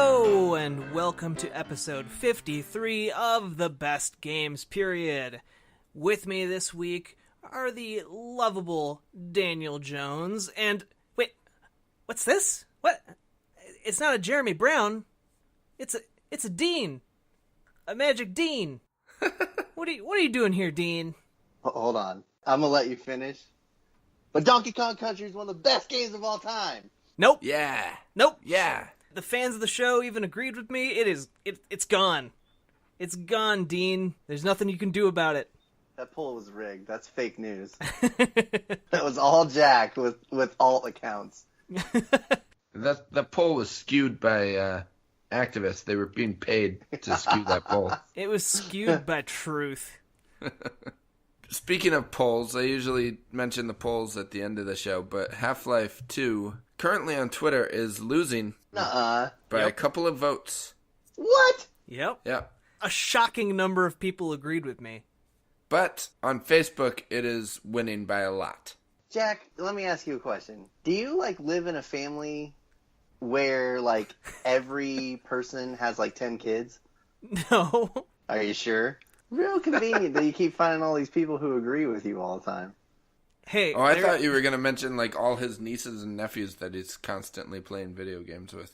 Hello, and welcome to episode 53 of the Best Games Period. With me this week are the lovable Daniel Jones, and... Wait, what's this? What? It's not a Jeremy Brown. It's a Dean. A Magic Dean. What are you doing here, Dean? Hold on. I'm going to let you finish. But Donkey Kong Country is one of the best games of all time. Nope. Yeah. Nope. Yeah. The fans of the show even agreed with me. It's gone. It's gone, Dean. There's nothing you can do about it. That poll was rigged. That's fake news. That was all jacked with alt accounts. The poll was skewed by activists. They were being paid to skew that poll. It was skewed by truth. Speaking of polls, I usually mention the polls at the end of the show, but Half-Life 2, currently on Twitter, is losing by a couple of votes. What? Yep. Yep. A shocking number of people agreed with me. But on Facebook, it is winning by a lot. Jack, let me ask you a question. Do you, live in a family where, every person has, 10 kids? No. Are you sure? Real convenient that you keep finding all these people who agree with you all the time. Hey. Oh, I thought you were going to mention, all his nieces and nephews that he's constantly playing video games with.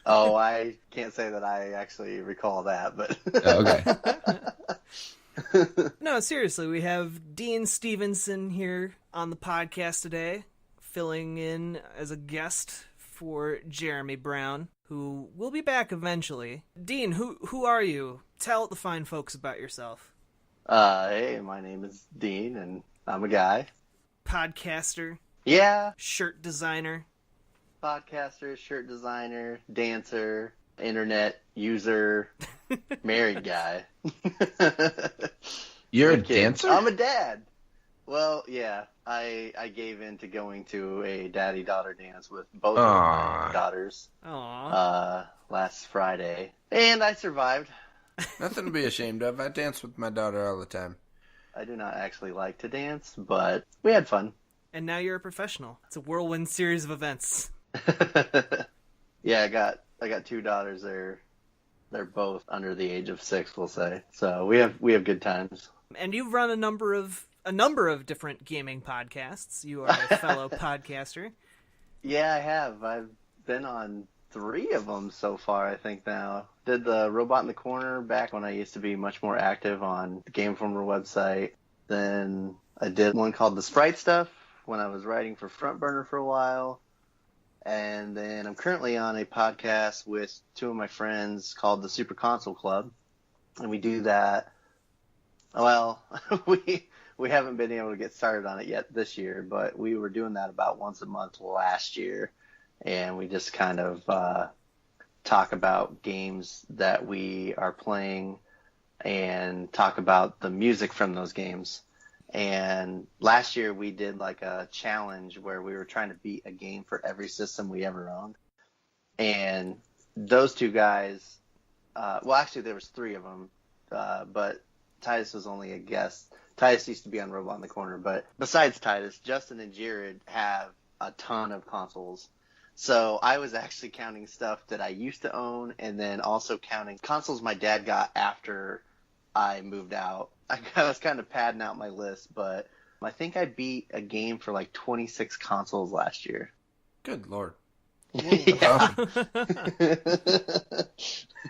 Oh, I can't say that I actually recall that, but... Okay. No, seriously, we have Dean Stephenson here on the podcast today, filling in as a guest for Jeremy Brown, who will be back eventually. Dean, who are you? Tell the fine folks about yourself. Hey, my name is Dean, and I'm a guy. Podcaster. Yeah. Shirt designer. Podcaster, shirt designer, dancer, internet user, married guy. You're a dancer? I'm a dad. Well, yeah. I gave in to going to a daddy-daughter dance with both of my daughters last Friday, and I survived. Nothing to be ashamed of. I dance with my daughter all the time. I do not actually like to dance, but we had fun. And now you're a professional. It's a whirlwind series of events. Yeah, I got two daughters. They're both under the age of 6, we'll say. So we have good times. And you've run a number of different gaming podcasts. You are a fellow podcaster. Yeah, I have. I've been on 3 of them so far, I think now. Did the Robot in the Corner back when I used to be much more active on the Game Informer website. Then I did one called The Sprite Stuff when I was writing for Front Burner for a while. And then I'm currently on a podcast with 2 of my friends called the Super Console Club. And we do that. Well, we haven't been able to get started on it yet this year, but we were doing that about once a month last year. And we just kind of talk about games that we are playing and talk about the music from those games. And last year we did a challenge where we were trying to beat a game for every system we ever owned. And those 2 guys, well, actually there was 3 of them, but Titus was only a guest. Titus used to be on Robot in the Corner, but besides Titus, Justin and Jared have a ton of consoles. So I was actually counting stuff that I used to own and then also counting consoles my dad got after I moved out. I was kind of padding out my list, but I think I beat a game for 26 consoles last year. Good Lord. Yeah.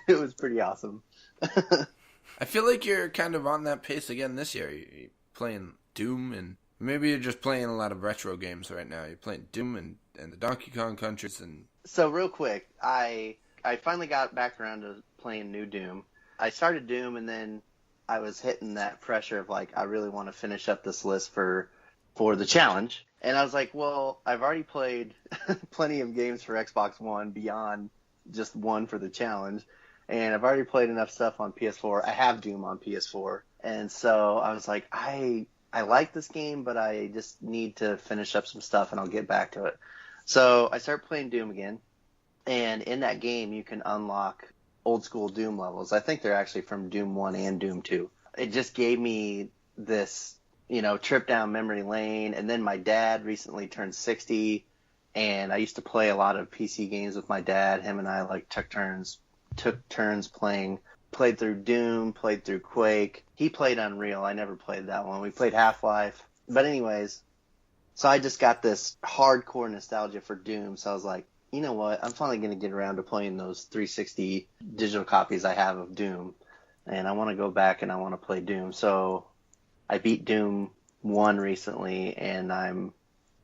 It was pretty awesome. I feel like you're kind of on that pace again this year. You're playing Doom, and maybe you're just playing a lot of retro games right now. You're playing Doom and the Donkey Kong Countries. So real quick, I finally got back around to playing new Doom. I started Doom, and then I was hitting that pressure of I really want to finish up this list for the challenge. And I was like, well, I've already played plenty of games for Xbox One beyond just one for the challenge. And I've already played enough stuff on PS4. I have Doom on PS4. And so I was like, I like this game, but I just need to finish up some stuff and I'll get back to it. So I started playing Doom again. And in that game, you can unlock old school Doom levels. I think they're actually from Doom 1 and Doom 2. It just gave me this, trip down memory lane. And then my dad recently turned 60 and I used to play a lot of PC games with my dad. Him and I like took turns playing. Played through Doom, played through Quake. He played Unreal. I never played that one. We played Half-Life. But anyways, so I just got this hardcore nostalgia for Doom. So I was like, you know what? I'm finally going to get around to playing those 360 digital copies I have of Doom. And I want to go back and I want to play Doom. So I beat Doom 1 recently, and I'm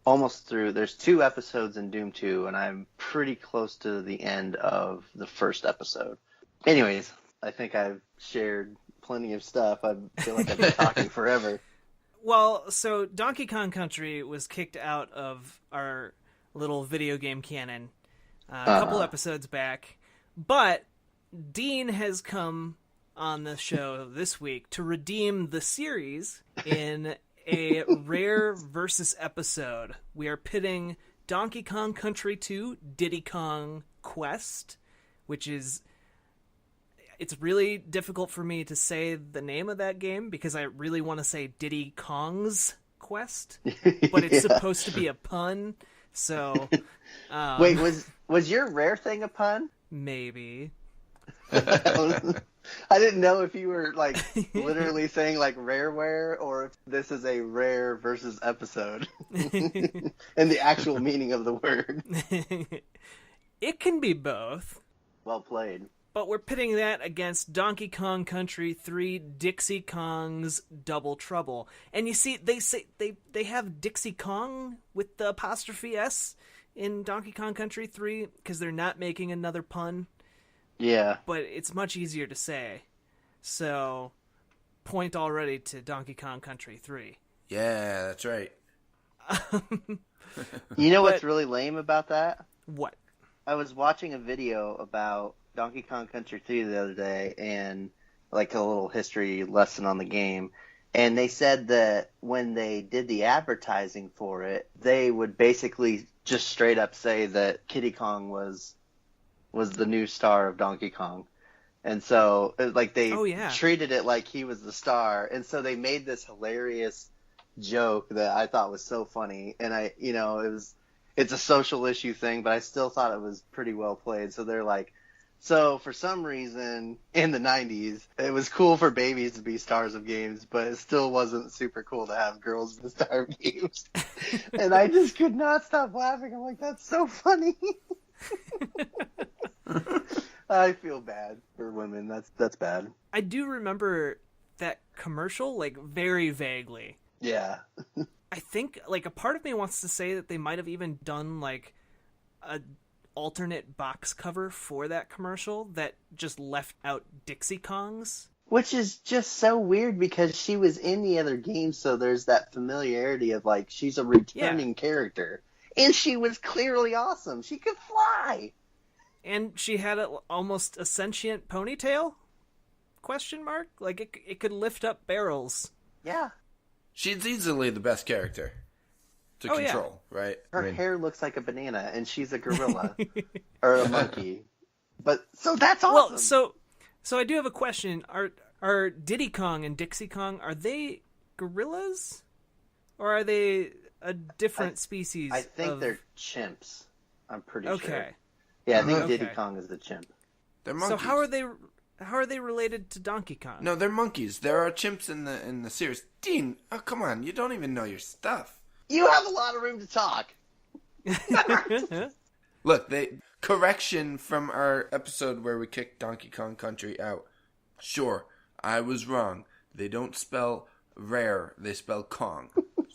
almost through. There's 2 episodes in Doom 2, and I'm pretty close to the end of the first episode. Anyways, I think I've shared plenty of stuff. I feel like I've been talking forever. Well, so Donkey Kong Country was kicked out of our little video game canon a couple episodes back, but Dean has come on the show this week to redeem the series in a rare versus episode. We are pitting Donkey Kong Country 2 Diddy Kong Quest, which is... It's really difficult for me to say the name of that game because I really want to say Diddy Kong's Quest, but it's supposed to be a pun. So, wait, was your rare thing a pun? Maybe. I didn't know if you were like literally saying like rareware or if this is a rare versus episode and the actual meaning of the word. It can be both. Well played. But we're pitting that against Donkey Kong Country 3 Dixie Kong's Double Trouble. And you see, they have Dixie Kong with the apostrophe S in Donkey Kong Country 3 because they're not making another pun. Yeah. But it's much easier to say. So, point already to Donkey Kong Country 3. Yeah, that's right. You know what's really lame about that? What? I was watching a video about Donkey Kong Country 3 the other day, and like a little history lesson on the game. And they said that when they did the advertising for it, they would basically just straight up say that Kiddy Kong was the new star of Donkey Kong. And so, like, they treated it like he was the star. And so they made this hilarious joke that I thought was so funny. And it's a social issue thing, but I still thought it was pretty well played. So they're like, so for some reason in the 90s, it was cool for babies to be stars of games, but it still wasn't super cool to have girls be the star of games. And I just could not stop laughing. I'm like, that's so funny. I feel bad for women. That's bad. I do remember that commercial, like, very vaguely. Yeah. I think, like, a part of me wants to say that they might have even done, like, a alternate box cover for that commercial that just left out Dixie Kongs. Which is just so weird because she was in the other game, so there's that familiarity of, like, she's a returning character. And she was clearly awesome. She could fly. And she had almost a sentient ponytail? Question mark? Like, it could lift up barrels. Yeah. She's easily the best character to control, right? Her hair looks like a banana, and she's a gorilla. Or a monkey. But, so that's awesome. Well, so I do have a question. Are Diddy Kong and Dixie Kong, are they gorillas? Or are they a different species? I think they're chimps. I'm pretty sure. Okay. Yeah, I think Diddy Kong is the chimp. They're monkeys. So how are they related to Donkey Kong? No, they're monkeys. There are chimps in the series. Dean, oh come on, you don't even know your stuff. You have a lot of room to talk. Look, correction from our episode where we kicked Donkey Kong Country out. Sure, I was wrong. They don't spell rare, they spell Kong.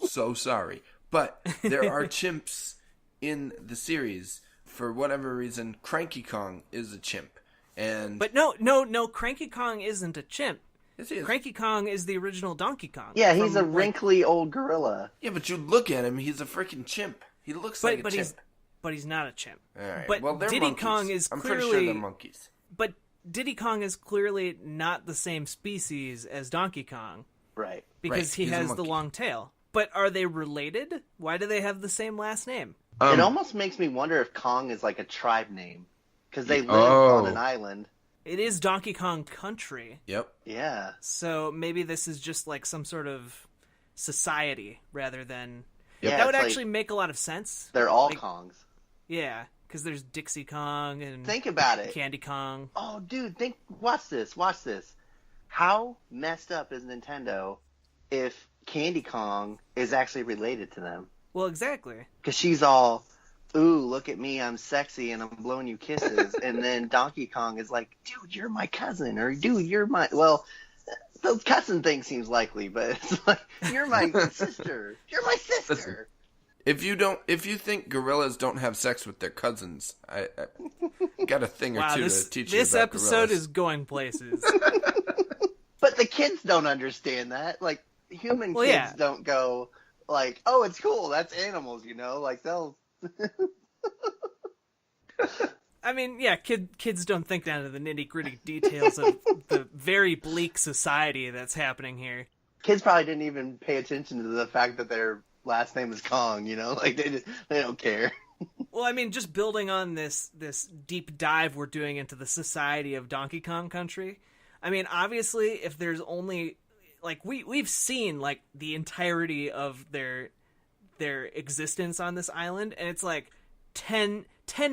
So sorry. But there are chimps in the series. For whatever reason, Cranky Kong is a chimp. But no, Cranky Kong isn't a chimp. Yes, he is. Cranky Kong is the original Donkey Kong. Yeah, he's a wrinkly old gorilla. Yeah, but you look at him, he's a freaking chimp. He looks like a chimp. But he's not a chimp. All right. But well, they're Diddy monkeys. Kong is I'm clearly... pretty sure they're monkeys. But Diddy Kong is clearly not the same species as Donkey Kong. Right. Because he has the long tail. But are they related? Why do they have the same last name? It almost makes me wonder if Kong is like a tribe name. Because they live on an island. It is Donkey Kong Country. Yep. Yeah. So maybe this is just like some sort of society rather than... Yeah, that would actually make a lot of sense. They're all Kongs. Yeah, because there's Dixie Kong and Think about it. Candy Kong. Oh, dude, watch this. How messed up is Nintendo if Candy Kong is actually related to them? Well, exactly. Because she's all, ooh, look at me, I'm sexy and I'm blowing you kisses. And then Donkey Kong is like, dude, you're my cousin. Or, dude, you're my... Well, the cousin thing seems likely, but it's like, you're my sister. You're my sister. Listen, if you think gorillas don't have sex with their cousins, I got a thing or two to teach you about this episode gorillas. is going places. But the kids don't understand that. Like, human kids don't go... Like, oh, it's cool. That's animals, you know? Like, they'll... I mean, yeah, kids don't think down to the nitty-gritty details of the very bleak society that's happening here. Kids probably didn't even pay attention to the fact that their last name is Kong, you know? Like, they don't care. Well, I mean, just building on this deep dive we're doing into the society of Donkey Kong Country, I mean, obviously, if there's only... Like, we've seen, like, the entirety of their existence on this island, and it's like 10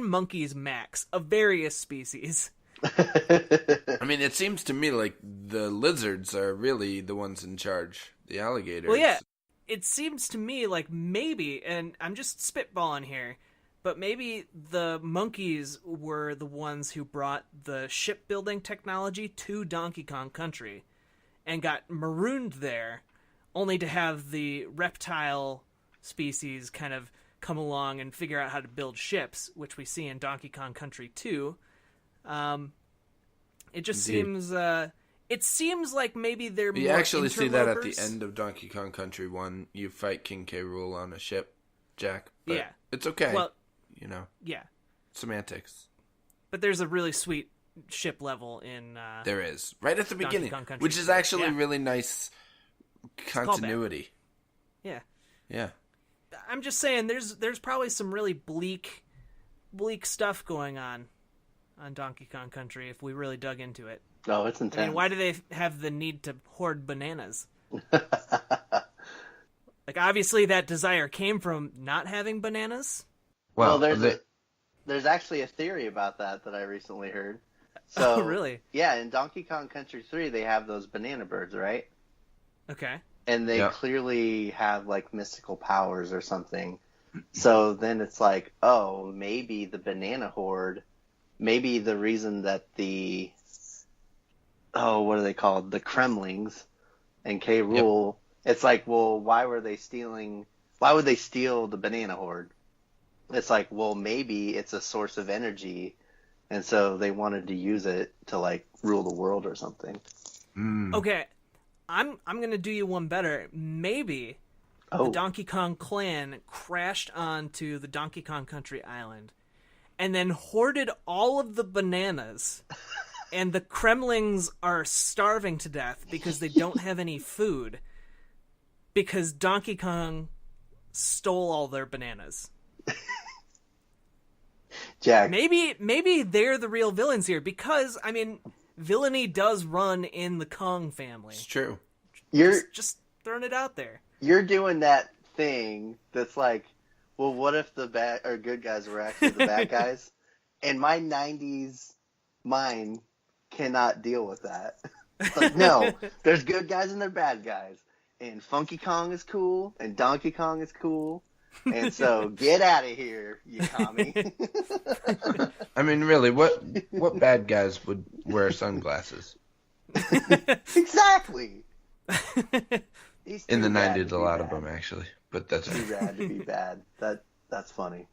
monkeys max of various species. I mean, it seems to me like the lizards are really the ones in charge. The alligators. Well, yeah, it seems to me like maybe, and I'm just spitballing here, but maybe the monkeys were the ones who brought the shipbuilding technology to Donkey Kong Country and got marooned there, only to have the reptile species kind of come along and figure out how to build ships, which we see in Donkey Kong Country 2. It just seems... it seems like maybe they're more You actually see that at the interlopers. end of Donkey Kong Country 1. You fight King K. Rool on a ship, Jack. But Yeah. it's okay. Well, you know, yeah. semantics. But there's a really sweet ship level in... There is. Right at the Donkey beginning. Kong Country Which is 2. actually Yeah. really nice continuity. Yeah. Yeah. I'm just saying, there's probably some really bleak stuff going on Donkey Kong Country if we really dug into it. Oh, it's intense. I mean, why do they have the need to hoard bananas? Like, obviously that desire came from not having bananas. Well, there's actually a theory about that I recently heard. So, Oh, really? Yeah, in Donkey Kong Country 3, they have those banana birds, right? Okay. And they clearly have, like, mystical powers or something. So then it's like, oh, maybe the banana horde, maybe the reason that the, what are they called? The Kremlings and K. Rool, it's like, well, why would they steal the banana horde? It's like, well, maybe it's a source of energy, and so they wanted to use it to, like, rule the world or something. Okay, I'm gonna do you one better. Maybe the Donkey Kong clan crashed onto the Donkey Kong Country Island and then hoarded all of the bananas, and the Kremlings are starving to death because they don't have any food because Donkey Kong stole all their bananas. Jack. Maybe they're the real villains here because, I mean, villainy does run in the Kong family. It's true. Just throwing it out there. You're doing that thing that's like, well, what if the bad or good guys were actually the bad guys? And my 90s mind cannot deal with that. It's like, no, there's good guys and there's bad guys. And Funky Kong is cool, and Donkey Kong is cool. And so, get out of here, you commie. I mean, really, what bad guys would wear sunglasses? Exactly. In the 90s, a lot of them, actually. But that's too rad to be bad. That's funny.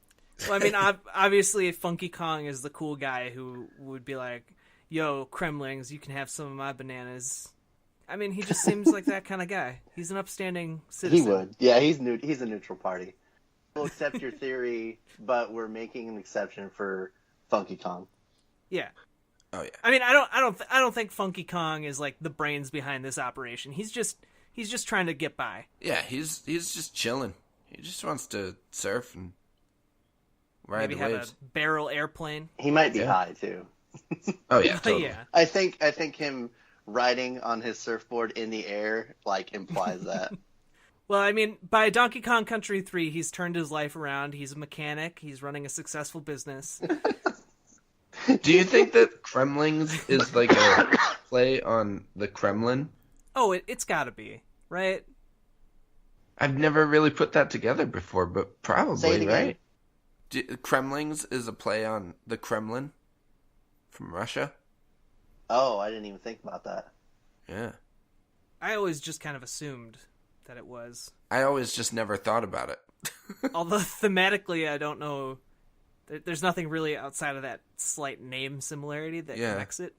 Well, I mean, obviously, Funky Kong is the cool guy who would be like, yo, Kremlings, you can have some of my bananas. I mean, he just seems like that kind of guy. He's an upstanding citizen. He would. Yeah, he's a neutral party. We'll accept your theory, but we're making an exception for Funky Kong. Yeah. Oh yeah. I mean, I don't think Funky Kong is like the brains behind this operation. He's just trying to get by. Yeah, he's just chilling. He just wants to surf and ride Maybe the have waves. a barrel airplane. He might be high too. Oh yeah, totally. Yeah. I think him riding on his surfboard in the air like implies that. Well, I mean, by Donkey Kong Country 3, he's turned his life around. He's a mechanic. He's running a successful business. Do you think that Kremlings is like a play on the Kremlin? Oh, it's gotta be, right? I've never really put that together before, but Say it probably, again. right? Kremlings is a play on the Kremlin from Russia? Oh, I didn't even think about that. Yeah. I always just kind of assumed that it was. I always just never thought about it. Although thematically, I don't know. There's nothing really outside of that slight name similarity that connects it.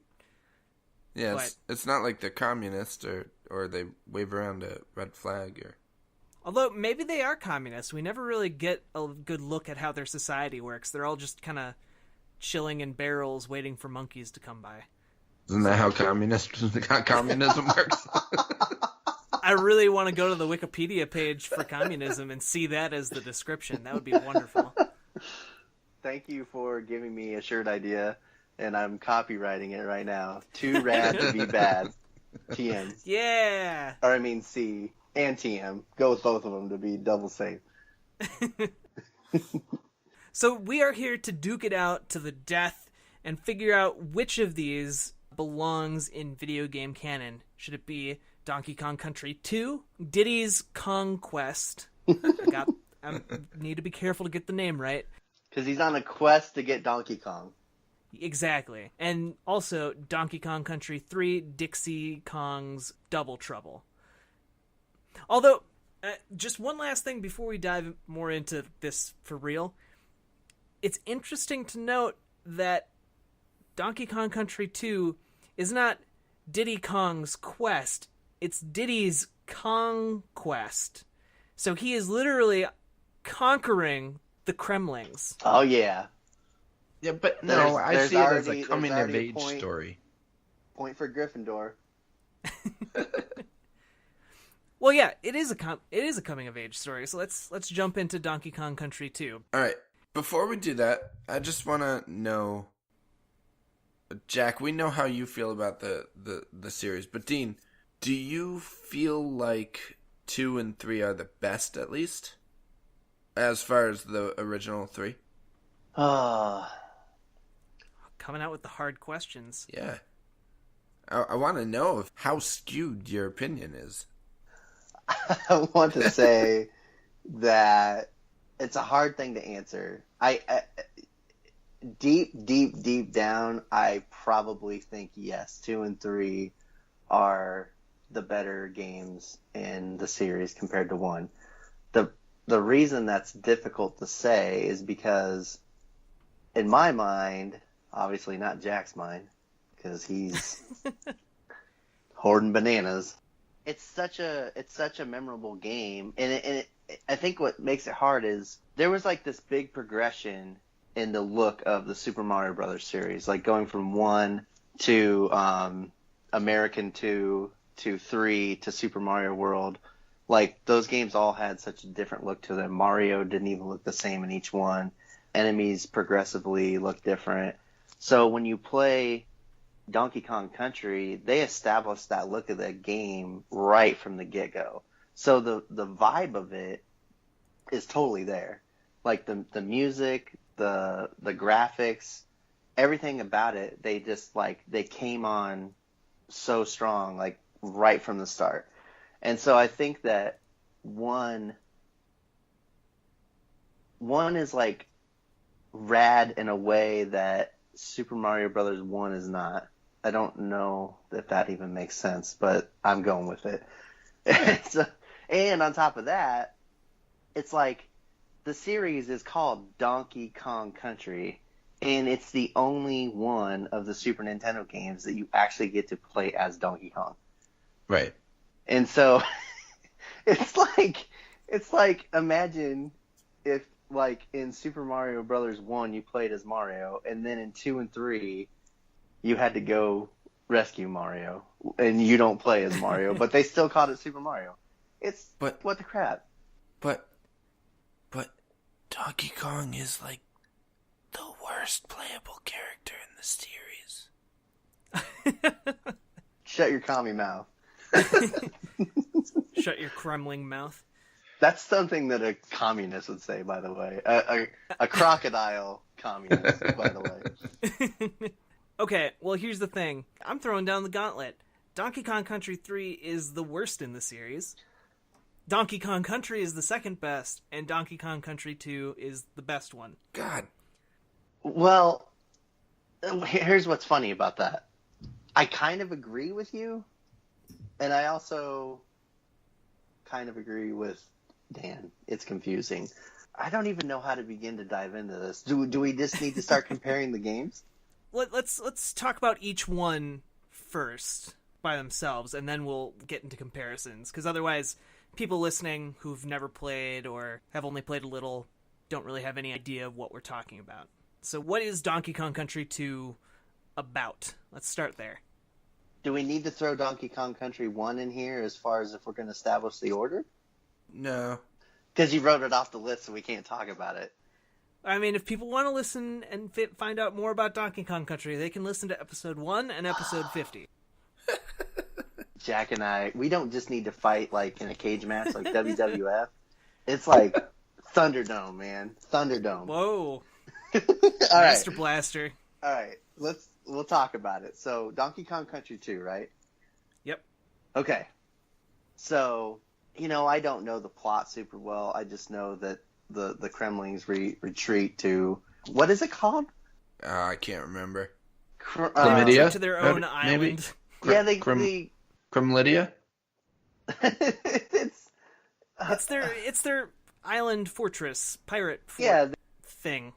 Yeah, But- it's not like they're communist or they wave around a red flag or... Although maybe they are communists. We never really get a good look at how their society works. They're all just kind of chilling in barrels waiting for monkeys to come by. Isn't that how communism works? I really want to go to the Wikipedia page for communism and see that as the description. That would be wonderful. Thank you for giving me a shirt idea, and I'm copywriting it right now. Too rad to be bad. TM. Yeah! Or I mean C and TM. Go with both of them to be double safe. So we are here to duke it out to the death and figure out which of these belongs in video game canon. Should it be Donkey Kong Country 2, Diddy's Kong Quest? I need to be careful to get the name right. Because he's on a quest to get Donkey Kong. Exactly. And also Donkey Kong Country 3, Dixie Kong's Double Trouble. Although, just one last thing before we dive more into this for real. It's interesting to note that Donkey Kong Country 2 is not Diddy Kong's quest. It's Diddy's Kong quest. So he is literally conquering the Kremlings. Oh, yeah. Yeah, but no, I There's see it as already- a coming there's of already a age point. story. Point for Gryffindor. Well, yeah, it is a coming of age story. So let's jump into Donkey Kong Country 2. All right. Before we do that, I just want to know, Jack, we know how you feel about the series, but Dean, do you feel like 2 and 3 are the best, at least? As far as the original 3? Ah, Coming out with the hard questions. Yeah. I want to know how skewed your opinion is. I want to say that it's a hard thing to answer. I deep down, I probably think yes, 2 and 3 are the better games in the series compared to 1. The reason that's difficult to say is because, in my mind, obviously not Jack's mind, because he's hoarding bananas. It's such a memorable game, and I think what makes it hard is there was like this big progression in the look of the Super Mario Brothers series, like going from 1 to American 2 to 3 to Super Mario World. Like, those games all had such a different look to them. Mario didn't even look the same in each one. Enemies progressively look different. So when you play Donkey Kong Country, they established that look of the game right from the get-go. So the vibe of it is totally there. Like, the music, the graphics, everything about it, they just, like, they came on so strong, like, right from the start. And so I think that one is like rad in a way that Super Mario Brothers 1 is not. I don't know if that even makes sense, but I'm going with it. And on top of that, it's like the series is called Donkey Kong Country, and it's the only one of the Super Nintendo games that you actually get to play as Donkey Kong. Right. And so it's like imagine if, like, in Super Mario Brothers 1 you played as Mario, and then in 2 and 3 you had to go rescue Mario, and you don't play as Mario, but they still called it Super Mario. What the crap? But Donkey Kong is like the worst playable character in the series. Shut your commie mouth. Shut your crumbling mouth. That's something that a communist would say, by the way. A crocodile communist, by the way. Okay, well, here's the thing. I'm throwing down the gauntlet. Donkey Kong Country 3 is the worst in the series. Donkey Kong Country is the second best, and Donkey Kong Country 2 is the best one. God. Well, here's what's funny about that. I kind of agree with you, and I also kind of agree with Dan. It's confusing. I don't even know how to begin to dive into this. Do we just need to start comparing the games? Let's talk about each one first by themselves, and then we'll get into comparisons, because otherwise people listening who've never played or have only played a little don't really have any idea of what we're talking about. So what is Donkey Kong Country 2 about? Let's start there. Do we need to throw Donkey Kong Country 1 in here as far as if we're going to establish the order? No. Because you wrote it off the list, so we can't talk about it. I mean, if people want to listen and find out more about Donkey Kong Country, they can listen to episode 1 and episode 50. Jack and I, we don't just need to fight like in a cage match like WWF. It's like Thunderdome, man. Thunderdome. Whoa. All Master right. Blaster. All right. We'll talk about it. So, Donkey Kong Country 2, right? Yep. Okay. So, I don't know the plot super well. I just know that the Kremlings retreat to, what is it called? I can't remember. Chlamydia? To their own Maybe? island. Yeah, Kremlydia? It's their island fortress, pirate yeah, thing.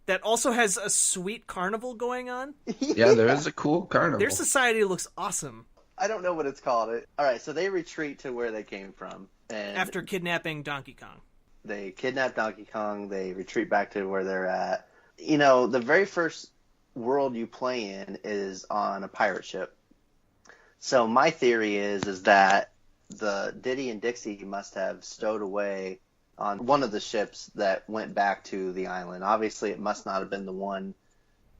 That also has a sweet carnival going on. Yeah, there is a cool carnival. Their society looks awesome. I don't know what it's called. All right, so they retreat to where they came from. And After kidnapping Donkey Kong. they kidnap Donkey Kong. They retreat back to where they're at. The very first world you play in is on a pirate ship. So my theory is that the Diddy and Dixie must have stowed away on one of the ships that went back to the island. Obviously, it must not have been the one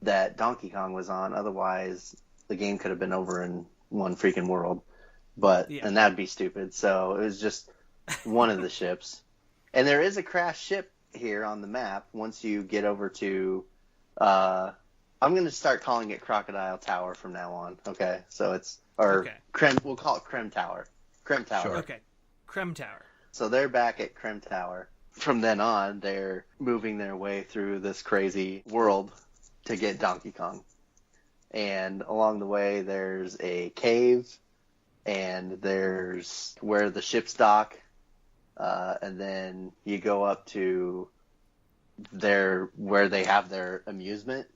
that Donkey Kong was on. Otherwise, the game could have been over in one freaking world. And that'd be stupid. So it was just one of the ships. And there is a crashed ship here on the map once you get over to... I'm going to start calling it Crocodile Tower from now on. Okay? So it's... we'll call it Creme Tower. Creme Tower. Sure. Okay. Creme Tower. So they're back at Creme Tower. From then on, they're moving their way through this crazy world to get Donkey Kong. And along the way, there's a cave, and there's where the ships dock, and then you go up to where they have their amusement.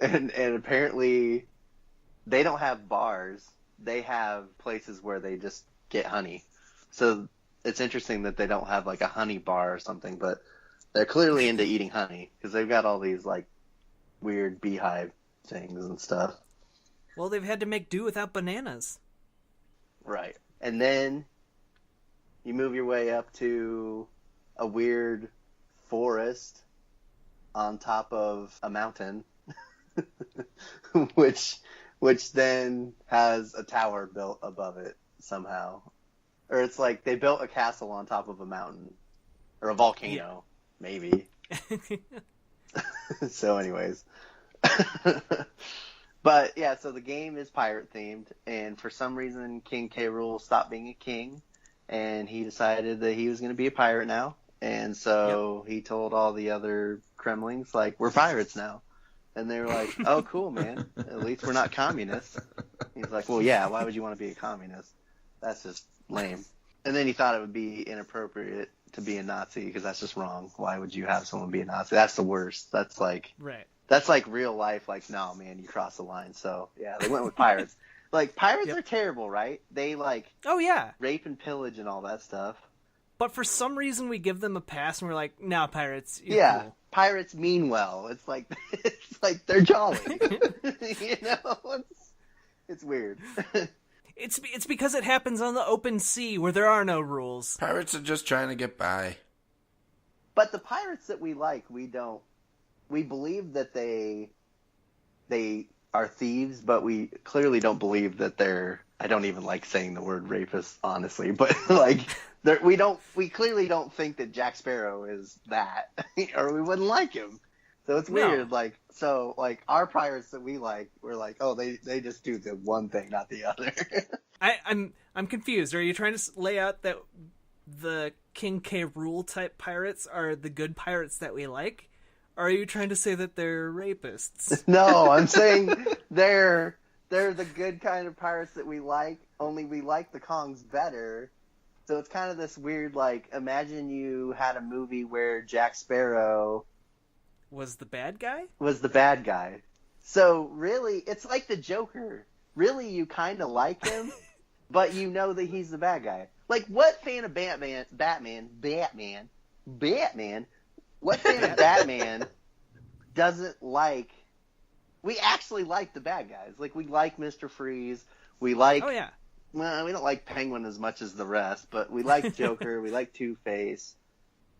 and apparently, they don't have bars. They have places where they just get honey. So it's interesting that they don't have like a honey bar or something, but they're clearly into eating honey because they've got all these like weird beehive things and stuff. Well, they've had to make do without bananas. Right. And then you move your way up to a weird forest on top of a mountain, which then has a tower built above it somehow. Or it's like they built a castle on top of a mountain. Or a volcano, maybe. So anyways. But yeah, so the game is pirate themed, and for some reason King K. Rool stopped being a king, and he decided that he was going to be a pirate now. And so he told all the other Kremlings, like, we're pirates now. And they were like, oh, cool, man. At least we're not communists. He's like, well, yeah, why would you want to be a communist? That's just lame. And then he thought it would be inappropriate to be a Nazi because that's just wrong. Why would you have someone be a Nazi? That's the worst. That's like real life. Like, no, man, you crossed the line. So, yeah, they went with pirates. Like, pirates are terrible, right? They, like, rape and pillage and all that stuff. But for some reason, we give them a pass, and we're like, "No, pirates." Yeah, cool. Pirates mean well. It's like they're jolly. It's weird. It's because it happens on the open sea where there are no rules. Pirates are just trying to get by. But the pirates that we like, we believe that they are thieves, but we clearly don't believe that they're I don't even like saying the word rapist, honestly, but like we clearly don't think that Jack Sparrow is that, or we wouldn't like him. So it's weird. No. Like our pirates that we like, we're like, oh, they just do the one thing, not the other. I'm confused. Are you trying to lay out that the King K. Rool type pirates are the good pirates that we like? Or are you trying to say that they're rapists? No, I'm saying they're the good kind of pirates that we like, only we like the Kongs better. So it's kind of this weird, like, imagine you had a movie where Jack Sparrow Was the bad guy? was the bad guy. So really, it's like the Joker. Really, you kind of like him, but you know that he's the bad guy. Like, what fan of Batman, what fan of Batman doesn't like... We actually like the bad guys. Like, we like Mr. Freeze. We like... Oh, yeah. Well, we don't like Penguin as much as the rest, but we like Joker. We like Two-Face.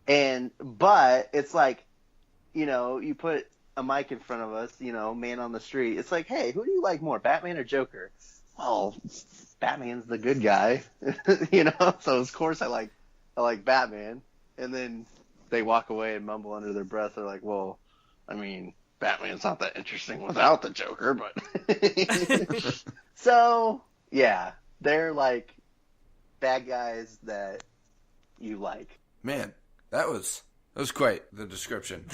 But it's like, you know, you put a mic in front of us, you know, man on the street. It's like, hey, who do you like more, Batman or Joker? Well, Batman's the good guy, you know? So, of course, I like Batman. And then they walk away and mumble under their breath. They're like, well, I mean... Batman's not that interesting without the Joker, but... So, yeah, they're like bad guys that you like. Man, that was quite the description.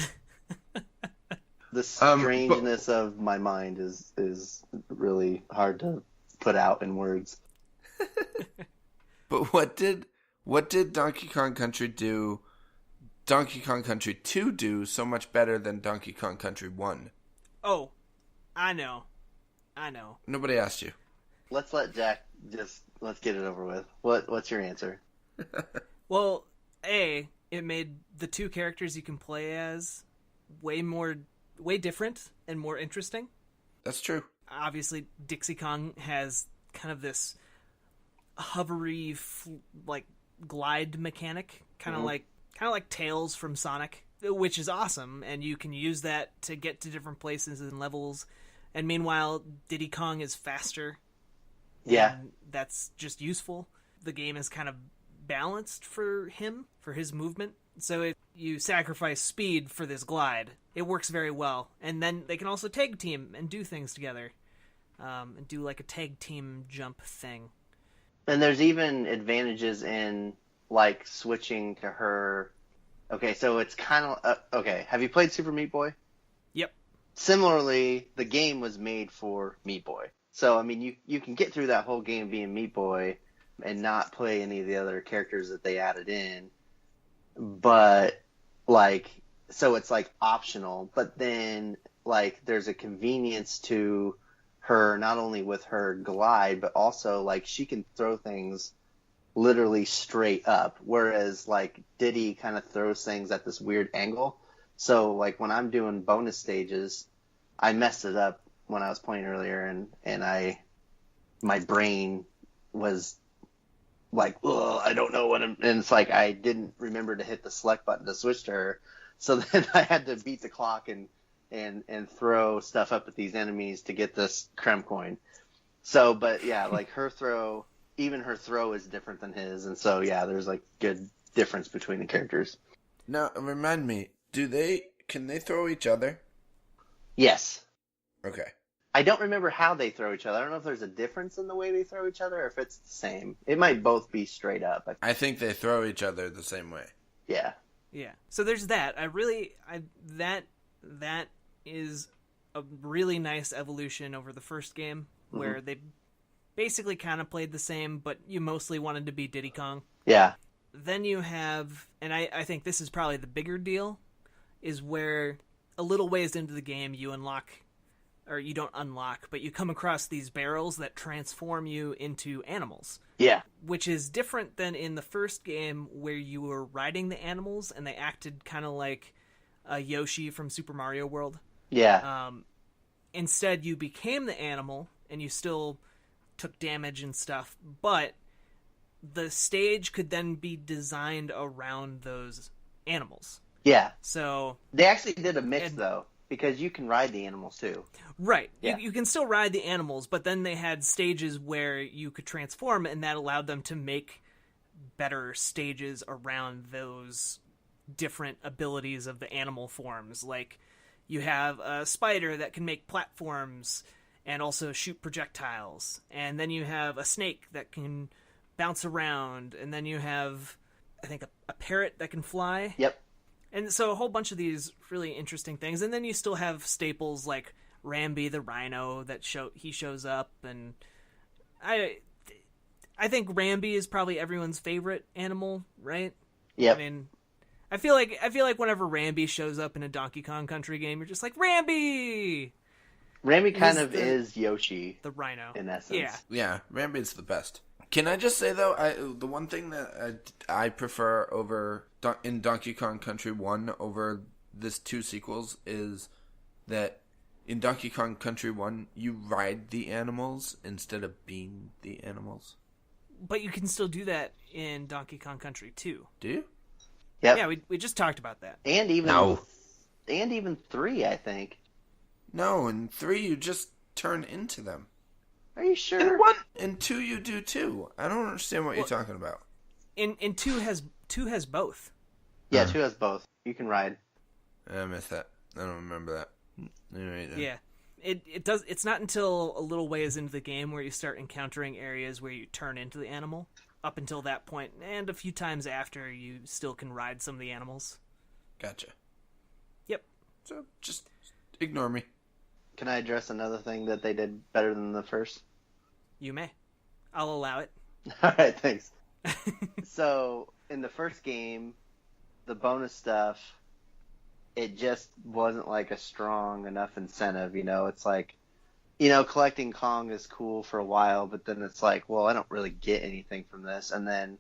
The strangeness of my mind is really hard to put out in words. But what did Donkey Kong Country do? Donkey Kong Country 2 do so much better than Donkey Kong Country 1? Oh, I know. Nobody asked you. Let's let Jack let's get it over with. What's your answer? Well, it made the two characters you can play as way different and more interesting. That's true. Obviously, Dixie Kong has kind of this hovery, like, glide mechanic, kind of like Tails from Sonic, which is awesome, and you can use that to get to different places and levels. And meanwhile, Diddy Kong is faster. Yeah. And that's just useful. The game is kind of balanced for him, for his movement. So if you sacrifice speed for this glide, it works very well. And then they can also tag team and do things together. And do like a tag team jump thing. And there's even advantages in, like, switching to her. Okay, so it's kind of... okay, have you played Super Meat Boy? Yep. Similarly, the game was made for Meat Boy. So, I mean, you can get through that whole game being Meat Boy and not play any of the other characters that they added in. But, like, so it's, like, optional. But then, like, there's a convenience to her, not only with her glide, but also, like, she can throw things literally straight up. Whereas, like, Diddy kind of throws things at this weird angle. So, like, when I'm doing bonus stages, I messed it up when I was playing earlier, and my brain was like, ugh, I don't know and it's like I didn't remember to hit the select button to switch to her. So then I had to beat the clock and throw stuff up at these enemies to get this creme coin. So, but yeah, like even her throw is different than his, and so yeah, there's like good difference between the characters. Now, remind me, can they throw each other? Yes. Okay. I don't remember how they throw each other. I don't know if there's a difference in the way they throw each other or if it's the same. It might both be straight up. I think they throw each other the same way. Yeah. Yeah. So there's that. That is a really nice evolution over the first game, where they basically kind of played the same, but you mostly wanted to be Diddy Kong. Yeah. Then you have, and I think this is probably the bigger deal, is where a little ways into the game you unlock, or you don't unlock, but you come across these barrels that transform you into animals. Yeah. Which is different than in the first game where you were riding the animals and they acted kind of like a Yoshi from Super Mario World. Yeah. Instead, you became the animal and you still took damage and stuff, but the stage could then be designed around those animals. Yeah. So they actually did a mix, though. because you can ride the animals too. Right. Yeah. You can still ride the animals, but then they had stages where you could transform, and that allowed them to make better stages around those different abilities of the animal forms. Like, you have a spider that can make platforms and also shoot projectiles. And then you have a snake that can bounce around. And then you have, I think, a parrot that can fly. Yep. And so a whole bunch of these really interesting things. And then you still have staples like Rambi the rhino that he shows up. And I think Rambi is probably everyone's favorite animal, right? Yep. I mean, I feel like whenever Rambi shows up in a Donkey Kong Country game, you're just like, Rambi! Rambi kind of is Yoshi, the rhino, in essence. Yeah. Yeah, Rambi's the best. Can I just say, though, the one thing that I prefer in Donkey Kong Country 1 over this 2 sequels is that in Donkey Kong Country 1, you ride the animals instead of being the animals. But you can still do that in Donkey Kong Country 2. Do you? Yep. Yeah, we just talked about that. And even No. and even 3, I think. No, in 3 you just turn into them. Are you sure? In 1 and 2 you do too. I don't understand what you're talking about. In 2 has both. Yeah, 2 has both. You can ride. I missed that. I don't remember that. Anyway, Yeah. It does. It's not until a little ways into the game where you start encountering areas where you turn into the animal. Up until that point, and a few times after, you still can ride some of the animals. Gotcha. Yep. So just ignore me. Can I address another thing that they did better than the first? You may. I'll allow it. All right, thanks. So, in the first game, the bonus stuff, it just wasn't like a strong enough incentive, It's like, collecting Kong is cool for a while, but then it's like, well, I don't really get anything from this. And then,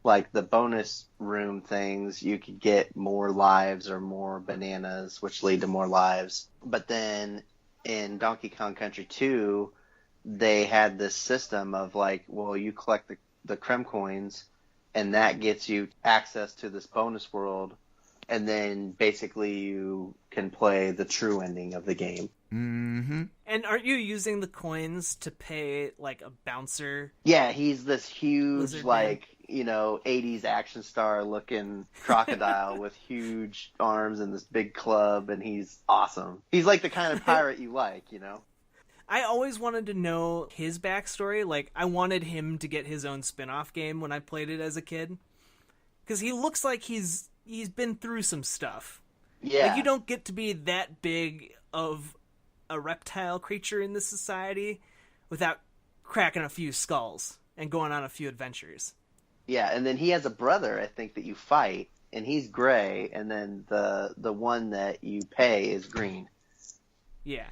like, the bonus room things, you could get more lives or more bananas, which lead to more lives. But then in Donkey Kong Country 2, they had this system of, like, well, you collect the Creme coins, and that gets you access to this bonus world, and then basically you can play the true ending of the game. Mm-hmm. And aren't you using the coins to pay, like, a bouncer? Yeah, he's this huge, Lizard like, 80s action star looking crocodile with huge arms and this big club, and he's awesome. He's like the kind of pirate you like, I always wanted to know his backstory. Like, I wanted him to get his own spin-off game when I played it as a kid. Because he looks like he's been through some stuff. Yeah. Like, you don't get to be that big of a reptile creature in this society without cracking a few skulls and going on a few adventures. Yeah, and then he has a brother, I think, that you fight, and he's gray, and then the one that you pay is green. Yeah.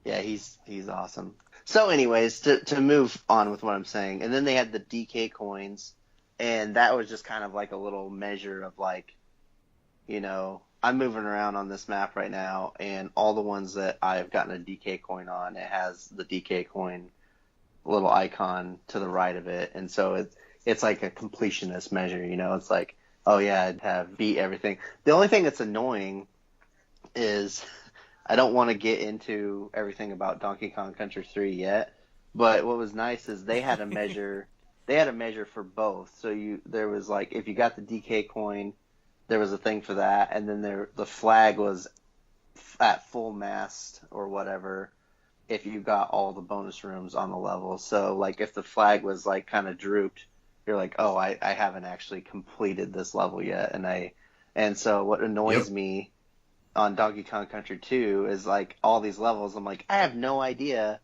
Yeah, he's awesome. So anyways, to move on with what I'm saying, and then they had the DK coins, and that was just kind of like a little measure of like, I'm moving around on this map right now, and all the ones that I've gotten a DK coin on, it has the DK coin little icon to the right of it, and so it's like a completionist measure, It's like, oh yeah, I'd have beat everything. The only thing that's annoying is I don't want to get into everything about Donkey Kong Country 3 yet, but what was nice is they had a measure. They had a measure for both. So there was like, if you got the DK coin, there was a thing for that, and then the flag was at full mast or whatever if you got all the bonus rooms on the level. So like if the flag was like kind of drooped, you're like, oh, I haven't actually completed this level yet, and so what annoys me on Donkey Kong Country 2 is like all these levels, I'm like, I have no idea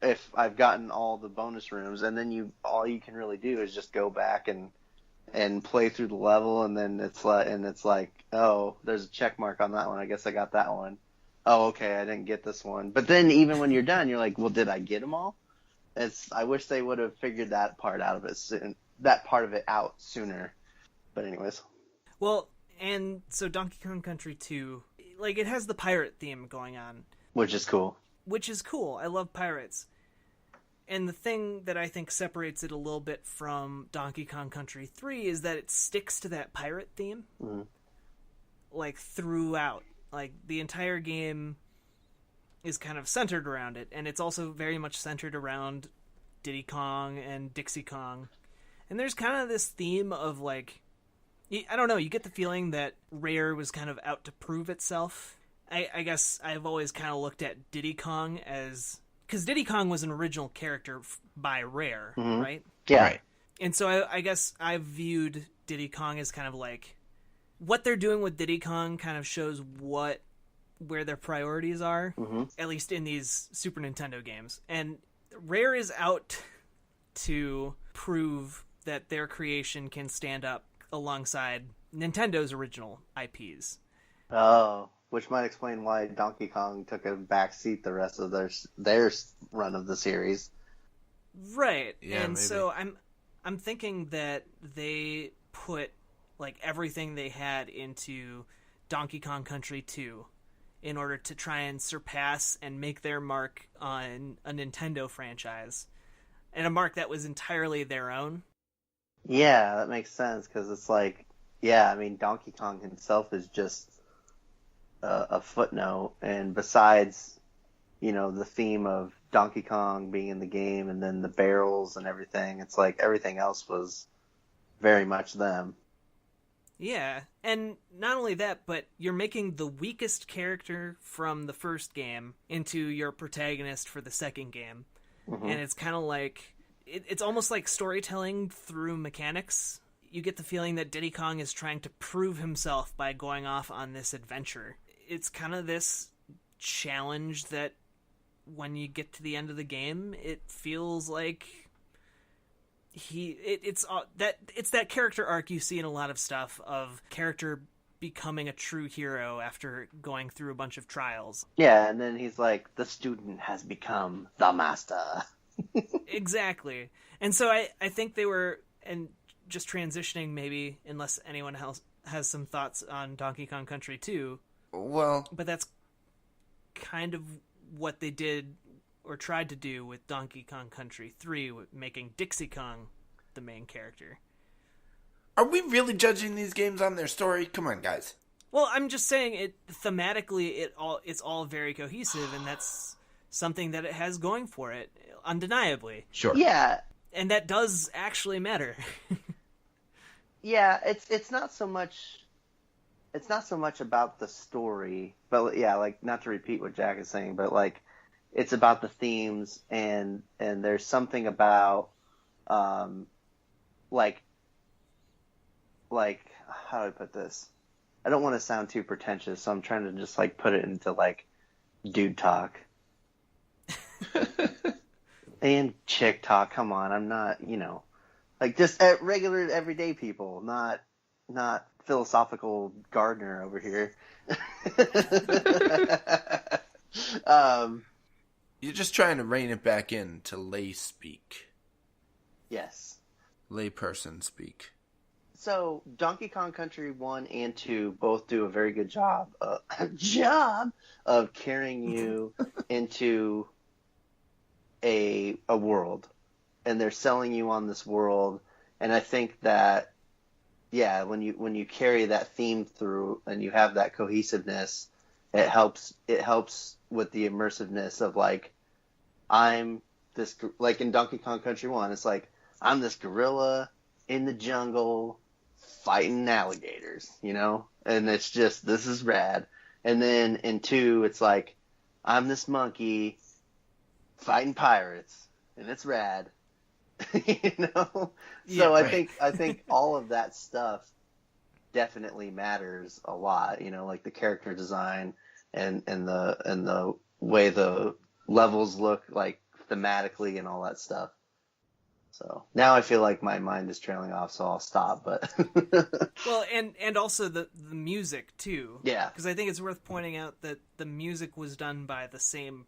if I've gotten all the bonus rooms, and then all you can really do is just go back and play through the level, and then it's like, oh, there's a check mark on that one. I guess I got that one. Oh, okay, I didn't get this one. But then even when you're done, you're like, well, did I get them all? I wish they would have figured that part out of it out sooner. But anyways. Well, and so Donkey Kong Country 2, like, it has the pirate theme going on. Which is cool. I love pirates. And the thing that I think separates it a little bit from Donkey Kong Country 3 is that it sticks to that pirate theme, like, throughout. Like, the entire game is kind of centered around it, and it's also very much centered around Diddy Kong and Dixie Kong. And there's kind of this theme of, like, I don't know, you get the feeling that Rare was kind of out to prove itself. I guess I've always kind of looked at Diddy Kong as... Because Diddy Kong was an original character by Rare, right? Yeah. Right. And so I guess I've viewed Diddy Kong as kind of like... What they're doing with Diddy Kong kind of shows where their priorities are, at least in these Super Nintendo games. And Rare is out to prove that their creation can stand up alongside Nintendo's original IPs. Oh, which might explain why Donkey Kong took a backseat the rest of their run of the series. Right. Yeah, and maybe. so I'm thinking that they put like everything they had into Donkey Kong Country 2 in order to try and surpass and make their mark on a Nintendo franchise. And a mark that was entirely their own. Yeah, that makes sense, because it's like, yeah, I mean, Donkey Kong himself is just a footnote, and besides, you know, the theme of Donkey Kong being in the game and then the barrels and everything, it's like everything else was very much them. Yeah, and not only that, but you're making the weakest character from the first game into your protagonist for the second game. And it's kind of like, it's almost like storytelling through mechanics. You get the feeling that Diddy Kong is trying to prove himself by going off on this adventure. It's kind of this challenge that when you get to the end of the game, it feels like it's that character arc you see in a lot of stuff of character becoming a true hero after going through a bunch of trials. Yeah, and then he's like, the student has become the master. Exactly. And so I think they were, and just transitioning maybe, unless anyone else has some thoughts on Donkey Kong Country 2. Well, But that's kind of what they did or tried to do with Donkey Kong Country 3, with making Dixie Kong the main character. are we really judging these games on their story? Come on, guys. Well, I'm just saying it thematically. It's all very cohesive, and that's something that it has going for it, undeniably. Sure. Yeah, And that does actually matter. yeah, it's not so much about the story, but yeah, like, not to repeat what Jack is saying, but like, it's about the themes, and there's something about like how do I put this? I don't want to sound too pretentious, so I'm trying to just like put it into like dude talk. And chick talk, come on, I'm not, like, just regular everyday people, not philosophical Gardner over here. You're just trying to rein it back in to lay speak. Yes. Lay person speak. So, Donkey Kong Country 1 and 2 both do a very good job of carrying you into a world, and they're selling you on this world, and I think that, yeah, when you carry that theme through and you have that cohesiveness, it helps with the immersiveness of, like, I'm this, like in Donkey Kong Country 1, it's like, I'm this gorilla in the jungle fighting alligators, and it's just, this is rad. And then in 2, it's like, I'm this monkey fighting pirates, and it's rad. Yeah, So right. I think all of that stuff definitely matters a lot, like the character design and the way the levels look, like, thematically and all that stuff. So now I feel like my mind is trailing off, so I'll stop, but Well, and also the music too. yeah. Because I think it's worth pointing out that the music was done by the same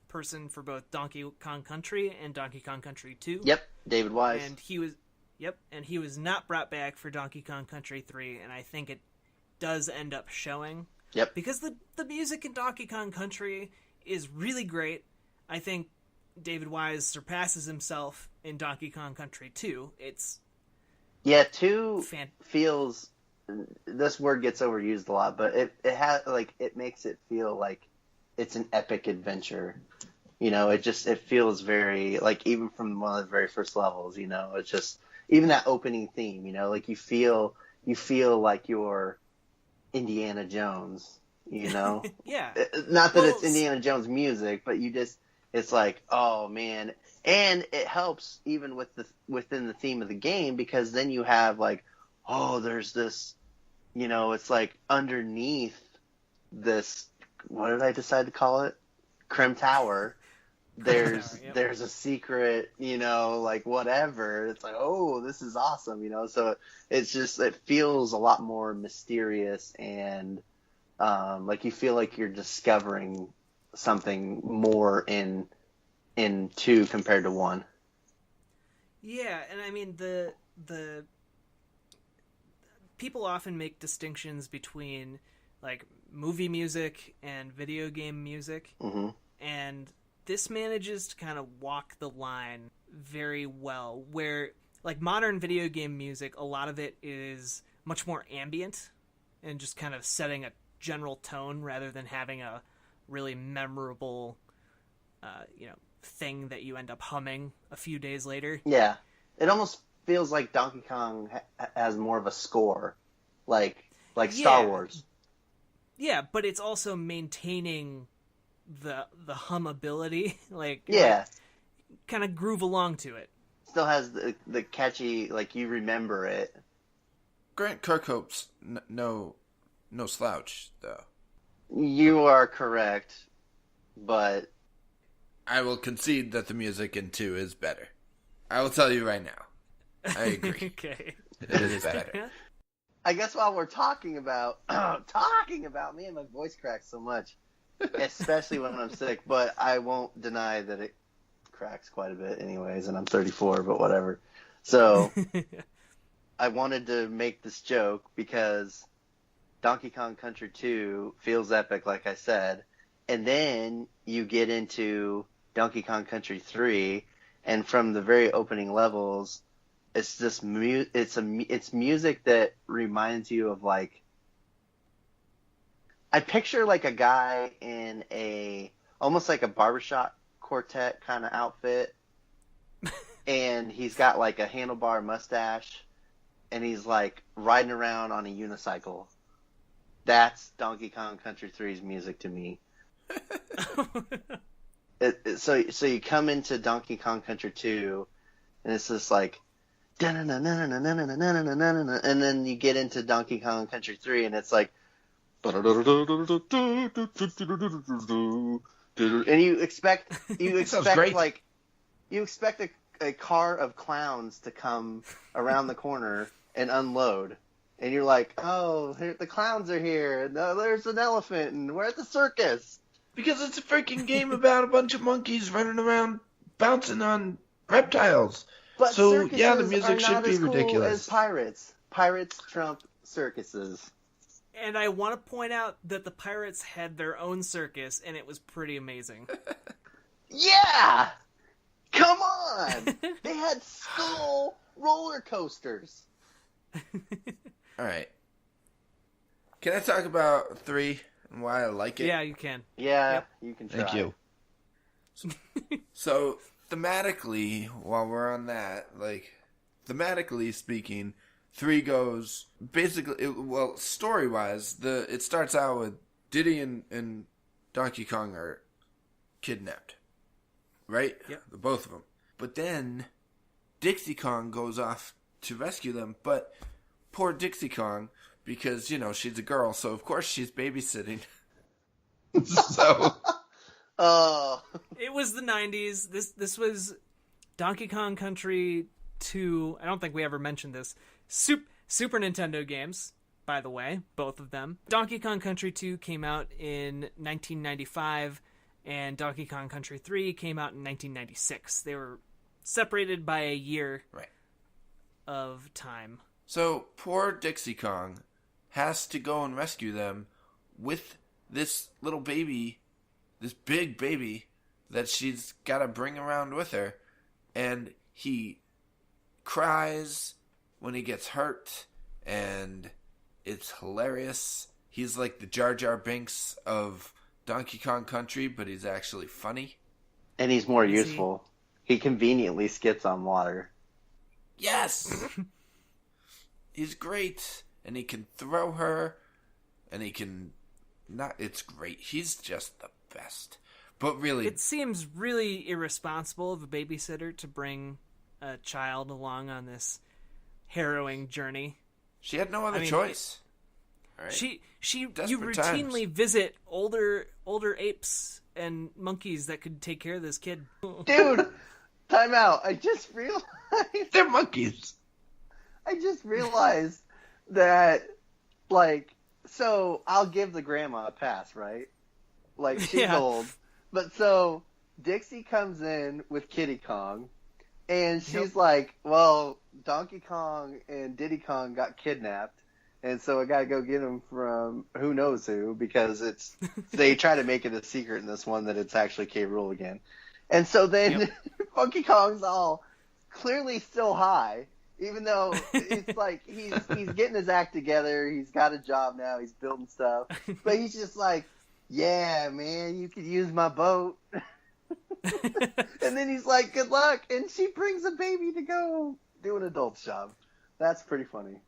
person for both Donkey Kong Country and Donkey Kong Country 2. Yep, David Wise. And he was not brought back for Donkey Kong Country 3, and I think it does end up showing. Yep. Because the music in Donkey Kong Country is really great. I think David Wise surpasses himself in Donkey Kong Country 2. It's 2 fan- feels this word gets overused a lot, but it has like it makes it feel like it's an epic adventure. It feels very like even from one of the very first levels. It's just even that opening theme. Like you feel like you're Indiana Jones. Yeah. Not that it's Indiana Jones music, but it's like, oh man, and it helps even within the theme of the game, because then you have like, oh, there's this, it's like underneath this, what did I decide to call it? Crim Tower. There's a secret, like whatever. It's like, oh, this is awesome, So it feels a lot more mysterious and like you feel like you're discovering something more in 2 compared to 1. Yeah, and I mean the people often make distinctions between like movie music and video game music, and this manages to kind of walk the line very well. Where like modern video game music, a lot of it is much more ambient and just kind of setting a general tone rather than having a really memorable, thing that you end up humming a few days later. Yeah, it almost feels like Donkey Kong has more of a score, like Star Wars. Yeah, but it's also maintaining the hummability, like kind of groove along to it. Still has the catchy, like you remember it. Grant Kirkhope's no slouch, though. You are correct, but I will concede that the music in 2 is better. I will tell you right now. I agree. Okay. It is better. I guess while we're talking about man, my voice cracks so much, especially when I'm sick. But I won't deny that it cracks quite a bit, anyways. And I'm 34, but whatever. So I wanted to make this joke because Donkey Kong Country 2 feels epic, like I said, and then you get into Donkey Kong Country 3, and from the very opening levels, it's this it's music that reminds you of like, I picture like a guy in almost like a barbershop quartet kind of outfit, and he's got like a handlebar mustache, and he's like riding around on a unicycle. That's Donkey Kong Country 3's music to me. So you come into Donkey Kong Country 2, and it's just like, and then you get into Donkey Kong Country 3, and it's like, and you expect like, you expect a car of clowns to come around the corner and unload. And you're like, oh, the clowns are here. No, there's an elephant, and we're at the circus. Because it's a freaking game about a bunch of monkeys running around bouncing on reptiles. But so, circuses yeah, the music should not be as cool ridiculous. As pirates. Pirates trump circuses. And I want to point out that the pirates had their own circus, and it was pretty amazing. Yeah! Come on! They had skull roller coasters. All right. Can I talk about 3 and why I like it? Yeah, you can. Yeah, Yep. You can try. Thank you. So, thematically, while we're on that, like, thematically speaking, 3 goes, basically, story-wise, it starts out with Diddy and Donkey Kong are kidnapped. Right? Yep. Both of them. But then, Dixie Kong goes off to rescue them, but poor Dixie Kong, because, she's a girl, so of course she's babysitting. So, Oh. It was the 90s. This was Donkey Kong Country 2. I don't think we ever mentioned this. Super Nintendo games, by the way, both of them. Donkey Kong Country 2 came out in 1995, and Donkey Kong Country 3 came out in 1996. They were separated by a year of time. So, poor Dixie Kong has to go and rescue them with this little baby, this big baby that she's got to bring around with her. And he cries when he gets hurt, and It's hilarious. He's like the Jar Jar Binks of Donkey Kong Country, but he's actually funny. And he's more Is useful. He conveniently skits on water. Yes! He's great. And he can throw her. And he can... It's great. He's just the best. But really... It seems really irresponsible of a babysitter to bring a child along on this harrowing journey. She had no other choice. Right? You Desperate routinely times. visit older apes and monkeys that could take care of this kid. Dude, time out. I just realized They're monkeys. that, like, so I'll give the grandma a pass, right? Like, she's Yeah. old. But so Dixie comes in with Kitty Kong, and she's like, well, Donkey Kong and Diddy Kong got kidnapped, and so I gotta go get them from who knows who, because they try to make it a secret in this one that it's actually K. Rool again. And so then Donkey Kong's all clearly still high, even though it's like he's getting his act together, he's got a job now, he's building stuff, but he's just like, yeah, man, you could use my boat. And then he's like, good luck, and she brings a baby to go do an adult's job. That's pretty funny.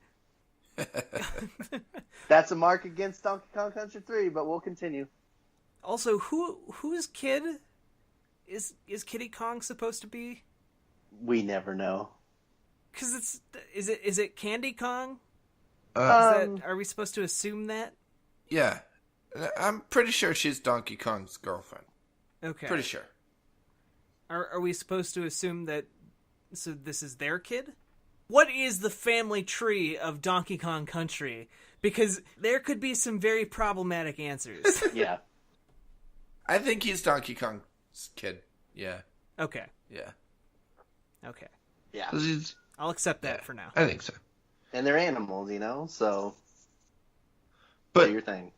That's a mark against Donkey Kong Country 3, but we'll continue. Also, whose kid is Kitty Kong supposed to be? We never know. Because is it Candy Kong? Are we supposed to assume that? Yeah. I'm pretty sure she's Donkey Kong's girlfriend. Okay. Pretty sure. Are we supposed to assume that so this is their kid? What is the family tree of Donkey Kong Country? Because there could be some very problematic answers. Yeah. I think he's Donkey Kong's kid. Yeah. Okay. Yeah. Okay. Yeah. 'Cause he's- I'll accept that for now. I think so. And they're animals, so But do your thing.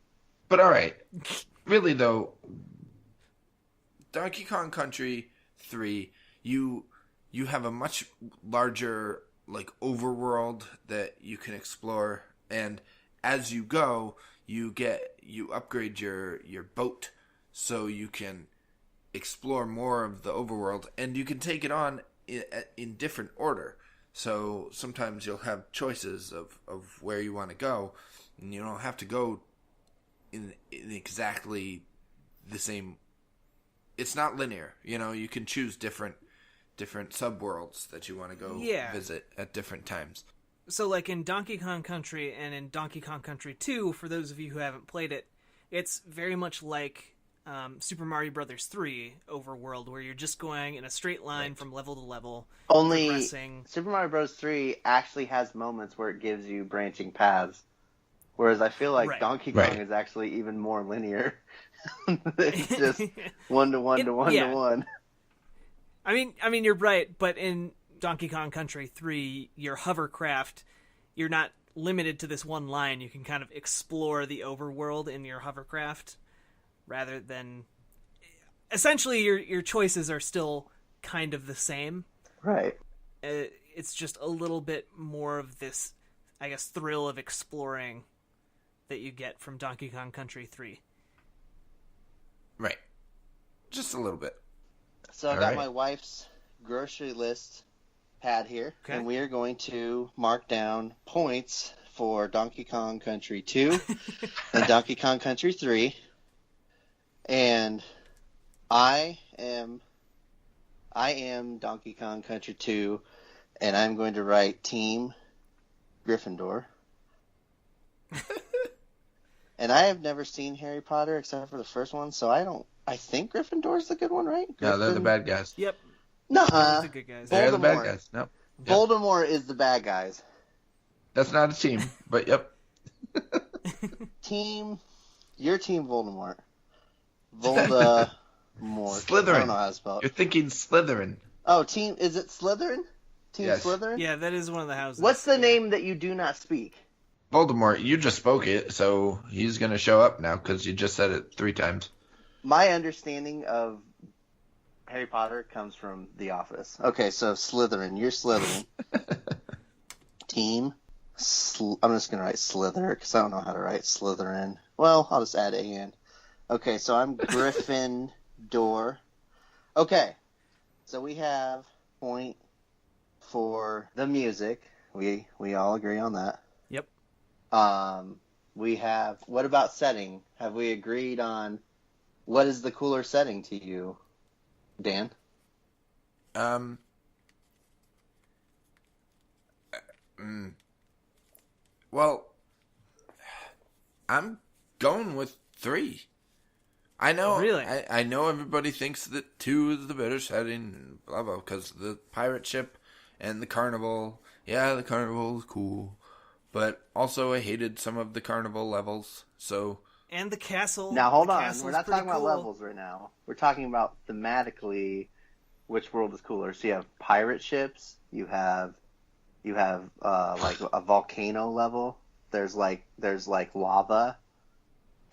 but all right. Really though, Donkey Kong Country 3, you have a much larger like overworld that you can explore, and as you go, you upgrade your boat so you can explore more of the overworld, and you can take it on in different order. So sometimes you'll have choices of where you want to go, and you don't have to go in exactly the same. It's not linear, you can choose different subworlds that you want to go visit at different times. So like in Donkey Kong Country and in Donkey Kong Country 2, for those of you who haven't played it, it's very much like Super Mario Brothers 3 overworld, where you're just going in a straight line from level to level. Only progressing. Super Mario Bros. 3 actually has moments where it gives you branching paths. Whereas I feel like Donkey Kong is actually even more linear. It's just 1 to 1 to 1 to 1. I mean, you're right, but in Donkey Kong Country 3, your hovercraft, you're not limited to this one line. You can kind of explore the overworld in your hovercraft, rather than... Essentially, your choices are still kind of the same. Right. It's just a little bit more of this, I guess, thrill of exploring that you get from Donkey Kong Country 3. Right. Just a little bit. So I got my wife's grocery list pad here, and we are going to mark down points for Donkey Kong Country 2 and Donkey Kong Country 3. And I am Donkey Kong Country 2, and I'm going to write Team Gryffindor. And I have never seen Harry Potter except for the first one, so I think Gryffindor's the good one, right? no, they're the bad guys. Yep. Nuh-uh. The good guys. They're the bad Voldemort. guys. Nope. Voldemort is the bad guys. That's not a team, but yep. Your team Voldemort. Voldemort. Slytherin. I don't know how to spell You're it. thinking Slytherin. Oh, is it Slytherin? Team Yes. Slytherin? Yeah, that is one of the houses. What's the name that you do not speak? Voldemort, you just spoke it, so he's going to show up now because you just said it 3 times. My understanding of Harry Potter comes from The Office. Okay, so Slytherin. You're Slytherin. Team I'm just gonna write Slither because I don't know how to write Slytherin. Well, I'll just add A in. Okay, so I'm Gryffindor. Okay, so we have point for the music. We all agree on that. Yep. We have. What about setting? Have we agreed on what is the cooler setting to you, Dan? Well, I'm going with 3. I know. Really? I know everybody thinks that 2 is the better setting, blah blah, because the pirate ship and the carnival. Yeah, the carnival is cool, but also I hated some of the carnival levels. So. And the castle. Now hold the on, castle's we're not pretty talking about cool. levels right now. We're talking about thematically which world is cooler. So you have pirate ships. You have like a volcano level. There's like lava.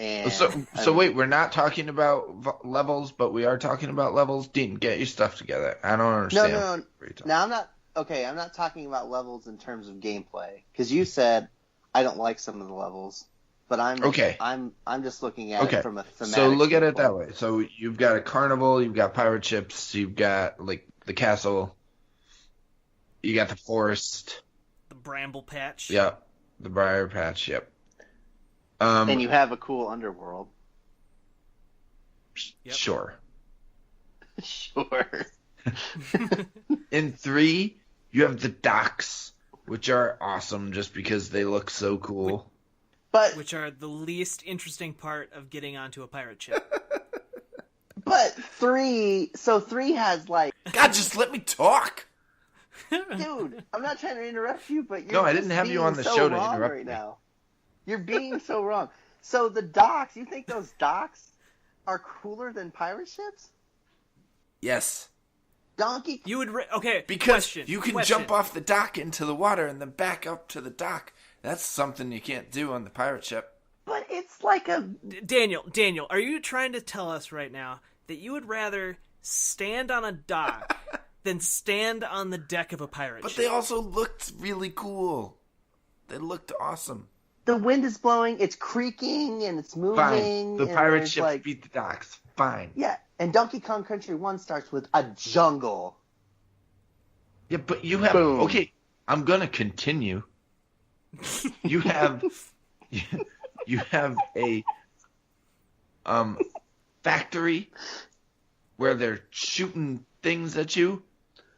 And So wait, we're not talking about levels, but we are talking about levels. Dean, get your stuff together. I don't understand. No. Now I'm not okay. I'm not talking about levels in terms of gameplay because you said I don't like some of the levels, but I'm Okay. I'm just looking at it from a thematic. So look at it that standpoint. way. So you've got a carnival, you've got pirate ships, you've got like the castle, you got the forest. The bramble patch. Yep. The briar patch. Yep. And you have a cool underworld. Yep. Sure. Sure. In 3, you have the docks, which are awesome just because they look so cool. But Which are the least interesting part of getting onto a pirate ship. But 3 has like, God, just let me talk. dude, I'm not trying to interrupt you, but you're No, I just didn't have you being on the so show to wrong interrupt right me. now. You're being so wrong. So the docks, you think those docks are cooler than pirate ships? Yes. Donkey. You would okay. Because question, you can question. jump off the dock into the water and then back up to the dock. That's something you can't do on the pirate ship. But it's like a. Daniel, are you trying to tell us right now that you would rather stand on a dock than stand on the deck of a pirate But ship? they also looked really cool. They looked awesome. The wind is blowing, it's creaking, and it's moving. Fine. The and pirate there's, ships like, beat the docks. Fine. Yeah, and Donkey Kong Country 1 starts with a jungle. Yeah, but you have... Boom. Okay, I'm going to continue. You have... You have a factory where they're shooting things at you.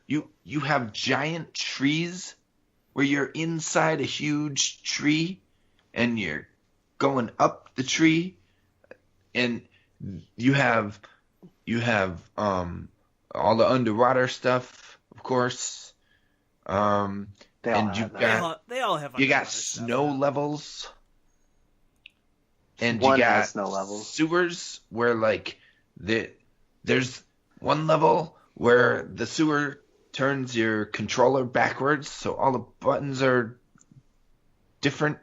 You have giant trees where you're inside a huge tree and you're going up the tree, and you have all the underwater stuff, of course. They all And have you've that. got They all have. you got underwater stuff. snow levels. And One you got has snow levels. sewers where like there's one level where the sewer turns your controller backwards, so all the buttons are different,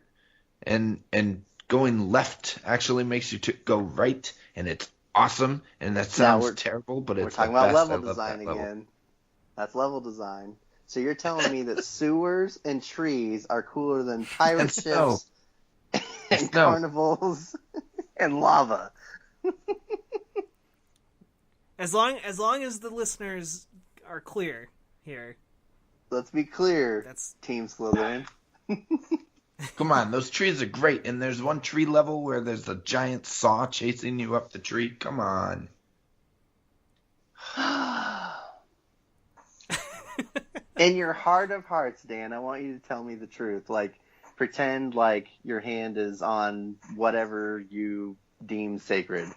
and going left actually makes you go right, and it's awesome. And that sounds we're- terrible, but We're it's talking the about best. level I love design that level. again. That's level design. So you're telling me that sewers and trees are cooler than pirate And snow. ships and Snow. carnivals and lava. As long as the listeners are clear here, Let's be clear, that's Team Slytherin. Come on, those trees are great, and there's one tree level where there's a giant saw chasing you up the tree. Come on. In your heart of hearts, Dan, I want you to tell me the truth. Like, pretend like your hand is on whatever you deem sacred,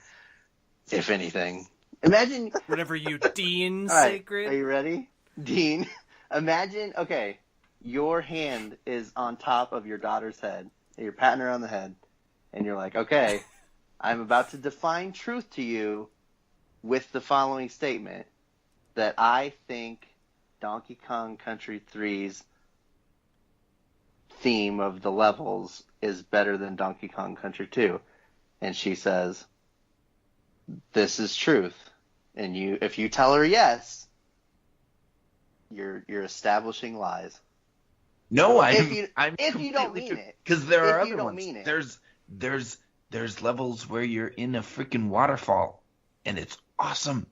if anything. Imagine. whatever you deem All right, sacred. are you ready? Dean, imagine, okay, your hand is on top of your daughter's head, and you're patting her on the head, and you're like, okay, I'm about to define truth to you with the following statement, that I think Donkey Kong Country 3's theme of the levels is better than Donkey Kong Country 2. And she says, this is truth. And if you tell her yes, you're establishing lies. No, If you I'm if you don't completely mean it. because there are If you other don't ones. mean it. There's levels where you're in a freaking waterfall, and it's awesome.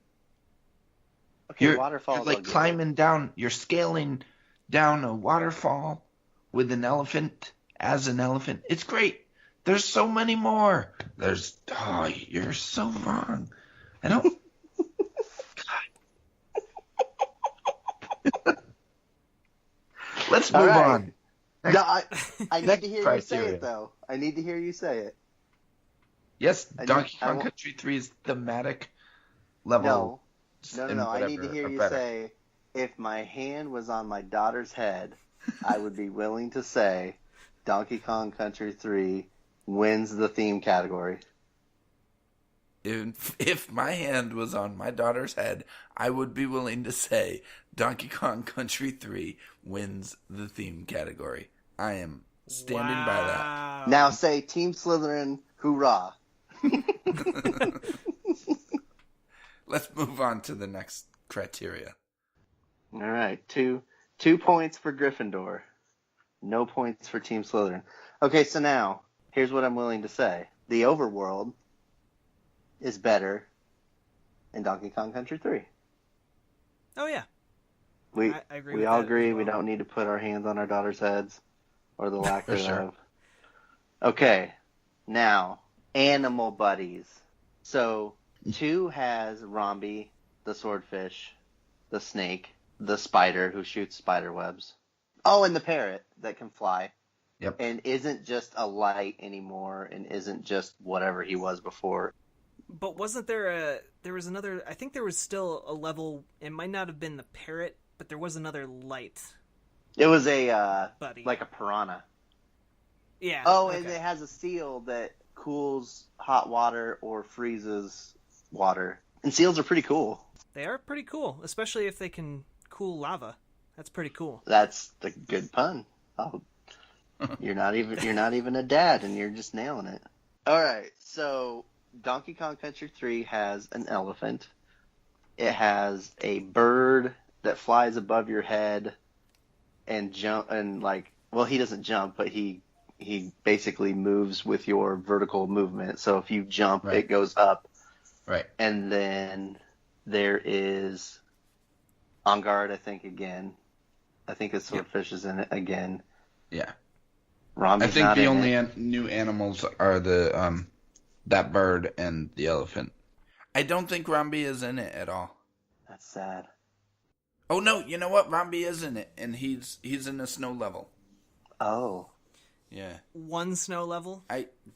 Okay, You're waterfalls. like I'll get it. climbing down. You're scaling down a waterfall with an elephant as an elephant. It's great. There's so many more. You're so wrong. I don't. Let's All move right. on. No, I need to hear you say criteria. it though. I need to hear you say it. Yes, I Donkey I Kong won't- Country 3 is thematic level. No. I need to hear you say, if my hand was on my daughter's head, I would be willing to say Donkey Kong Country 3 wins the theme category. If my hand was on my daughter's head, I would be willing to say Donkey Kong Country 3 wins the theme category. I am standing by that. Now say Team Slytherin, hoorah. Let's move on to the next criteria. All right, 2 points for Gryffindor. No points for Team Slytherin. Okay, so now, here's what I'm willing to say. The overworld is better in Donkey Kong Country 3. Oh yeah, We I agree we with all that as agree we well. don't need to put our hands on our daughters' heads, or the lack For thereof. sure. Okay, now, animal buddies. So, 2 has Romby, the swordfish, the snake, the spider who shoots spider webs. Oh, and the parrot that can fly. Yep. And isn't just a light anymore, and isn't just whatever he was before. But wasn't there was another, I think there was still a level, it might not have been the parrot, but there was another light It was a, buddy. like a piranha. Yeah. Oh, okay. and it has a seal that cools hot water or freezes water. And seals are pretty cool. They are pretty cool, especially if they can cool lava. That's pretty cool. That's the good pun. Oh, you're not even a dad, and you're just nailing it. All right, so Donkey Kong Country 3 has an elephant. It has a bird that flies above your head and jump and he doesn't jump, but he basically moves with your vertical movement. So if you jump, Right. it goes up. Right. And then there is On Guard, I think, again. I think a swordfish is in it again. Yeah. Romby's I think not the in only it. new animals are the that bird and the elephant. I don't think Romby is in it at all. That's sad. Oh no, you know what? Romby is in it, and he's in a snow level. Oh. Yeah. One snow level?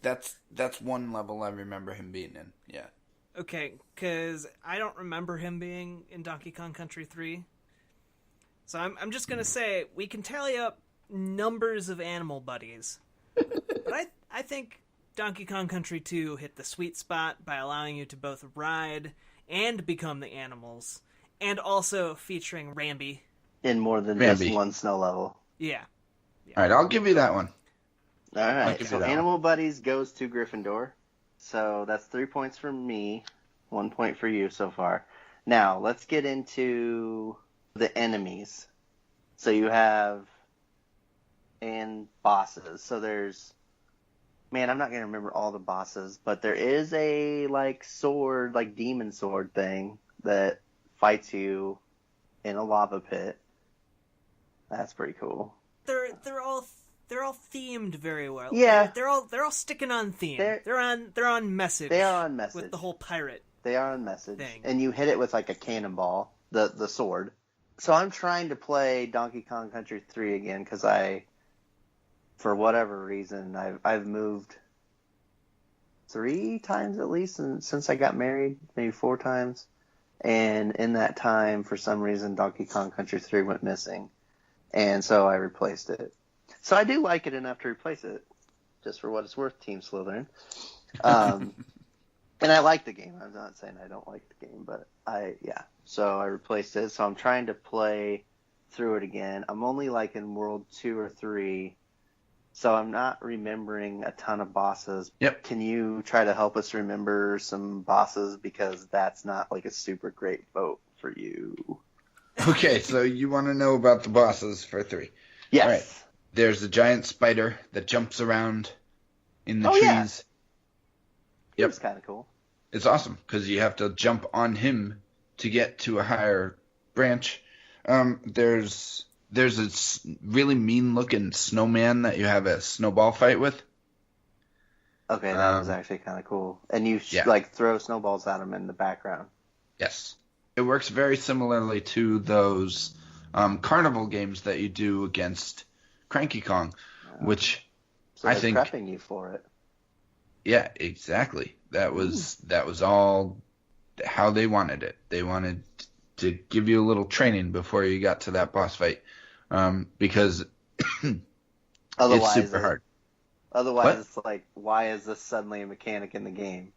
That's one level I remember him being in. Yeah. Okay, because I don't remember him being in Donkey Kong Country 3. So I'm just going to say, we can tally up numbers of animal buddies. But I think Donkey Kong Country 2 hit the sweet spot by allowing you to both ride and become the animals, and also featuring Rambi. In more than Rambi. just one snow level. Yeah. All right, I'll give you that one. All I'll right, give so you that Animal Buddies goes to Gryffindor. So that's 3 points for me, 1 point for you so far. Now, let's get into the enemies. So you have, and bosses. So there's, man, I'm not going to remember all the bosses, but there is a, sword, demon sword thing that fights you in a lava pit. That's pretty cool. They're all themed very well. Yeah. They're all sticking on theme. They're on message. They are on message. With the whole pirate. They are on message. Thing. And you hit it with a cannonball, the sword. So I'm trying to play Donkey Kong Country 3 again because for whatever reason, I've moved 3 times at least since I got married, maybe 4 times. And in that time, for some reason, Donkey Kong Country 3 went missing. And so I replaced it. So I do like it enough to replace it, just for what it's worth, Team Slytherin. And I like the game. I'm not saying I don't like the game, but so I replaced it. So I'm trying to play through it again. I'm only in World 2 or 3, so I'm not remembering a ton of bosses. Yep. Can you try to help us remember some bosses? Because that's not a super great vote for you. Okay, so you want to know about the bosses for 3. Yes. All right. There's a giant spider that jumps around in the Oh, trees. yeah. Yep. It's kind of cool. It's awesome because you have to jump on him to get to a higher branch. There's a really mean-looking snowman that you have a snowball fight with. Okay, that was actually kind of cool. And you Yeah. like throw snowballs at him in the background. Yes. It works very similarly to those carnival games that you do against Cranky Kong, which So I they're think... prepping you for it. Yeah, exactly. That was all how they wanted it. They wanted to give you a little training before you got to that boss fight, because Otherwise, it's super hard. Otherwise, What? it's like, why is this suddenly a mechanic in the game?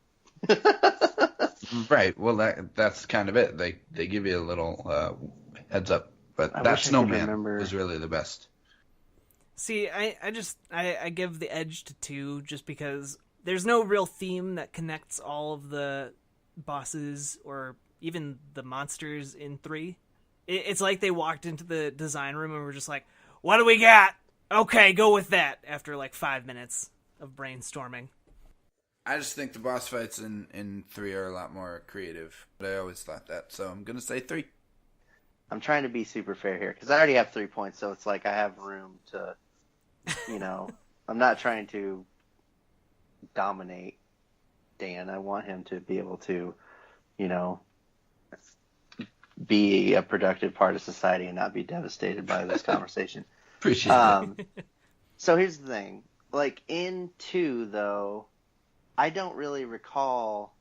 Right. Well, that's kind of it. They give you a little heads up, but I that wish I could snowman remember. was really the best. See, I give the edge to 2 just because there's no real theme that connects all of the bosses or even the monsters in 3. It's like they walked into the design room and were just like, what do we got? Okay, go with that, after like 5 minutes of brainstorming. I just think the boss fights in 3 are a lot more creative, but I always thought that, so I'm going to say 3. I'm trying to be super fair here because I already have 3 points, so it's like I have room to, I'm not trying to dominate Dan. I want him to be able to, be a productive part of society and not be devastated by this conversation. Appreciate it. So here's the thing. Like, in 2, though, I don't really recall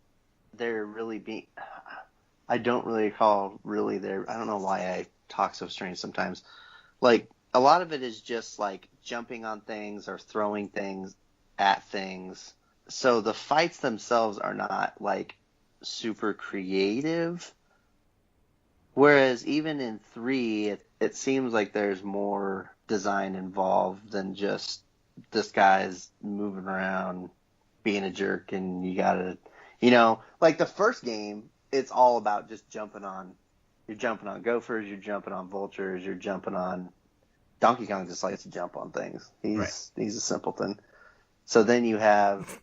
there really being... I don't really recall really there... I don't know why I talk so strange sometimes. Like, a lot of it is just, like, jumping on things or throwing things at things. So the fights themselves are not, like, super creative. Whereas even in 3, it seems like there's more design involved than just this guy's moving around being a jerk and you gotta, like the first game, it's all about just you're jumping on gophers, you're jumping on vultures, you're jumping on... Donkey Kong just likes to jump on things. He's a simpleton. So then you have...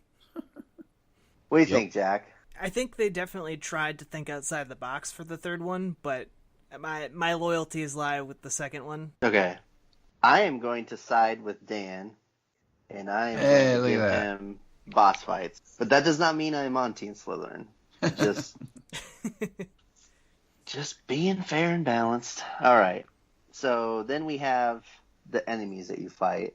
What do you think, Jack? I think they definitely tried to think outside the box for the 3rd one, but my loyalties lie with the 2nd one. Okay. I am going to side with Dan, and I am going to give him boss fights. But that does not mean I'm on Team Slytherin. Just being fair and balanced. All right. So then we have the enemies that you fight.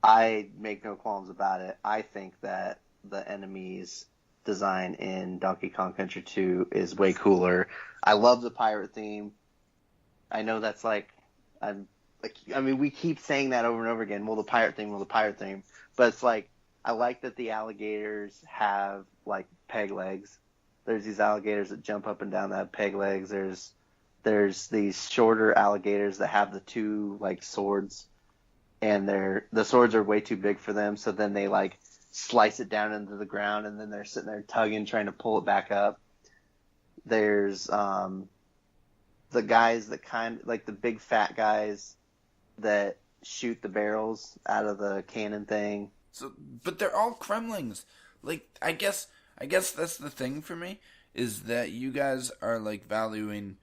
I make no qualms about it. I think that the enemies design in Donkey Kong Country 2 is way cooler. I love the pirate theme. I know that's we keep saying that over and over again. Well, the pirate theme. But it's like, I like that the alligators have, like, peg legs. There's these alligators that jump up and down that have peg legs. There's these shorter alligators that have the 2, like, swords. And the swords are way too big for them. So then they, like, slice it down into the ground, and then they're sitting there tugging, trying to pull it back up. There's the guys that like the big fat guys that shoot the barrels out of the cannon thing. So, but they're all Kremlings. Like, I guess that's the thing for me, is that you guys are, like, valuing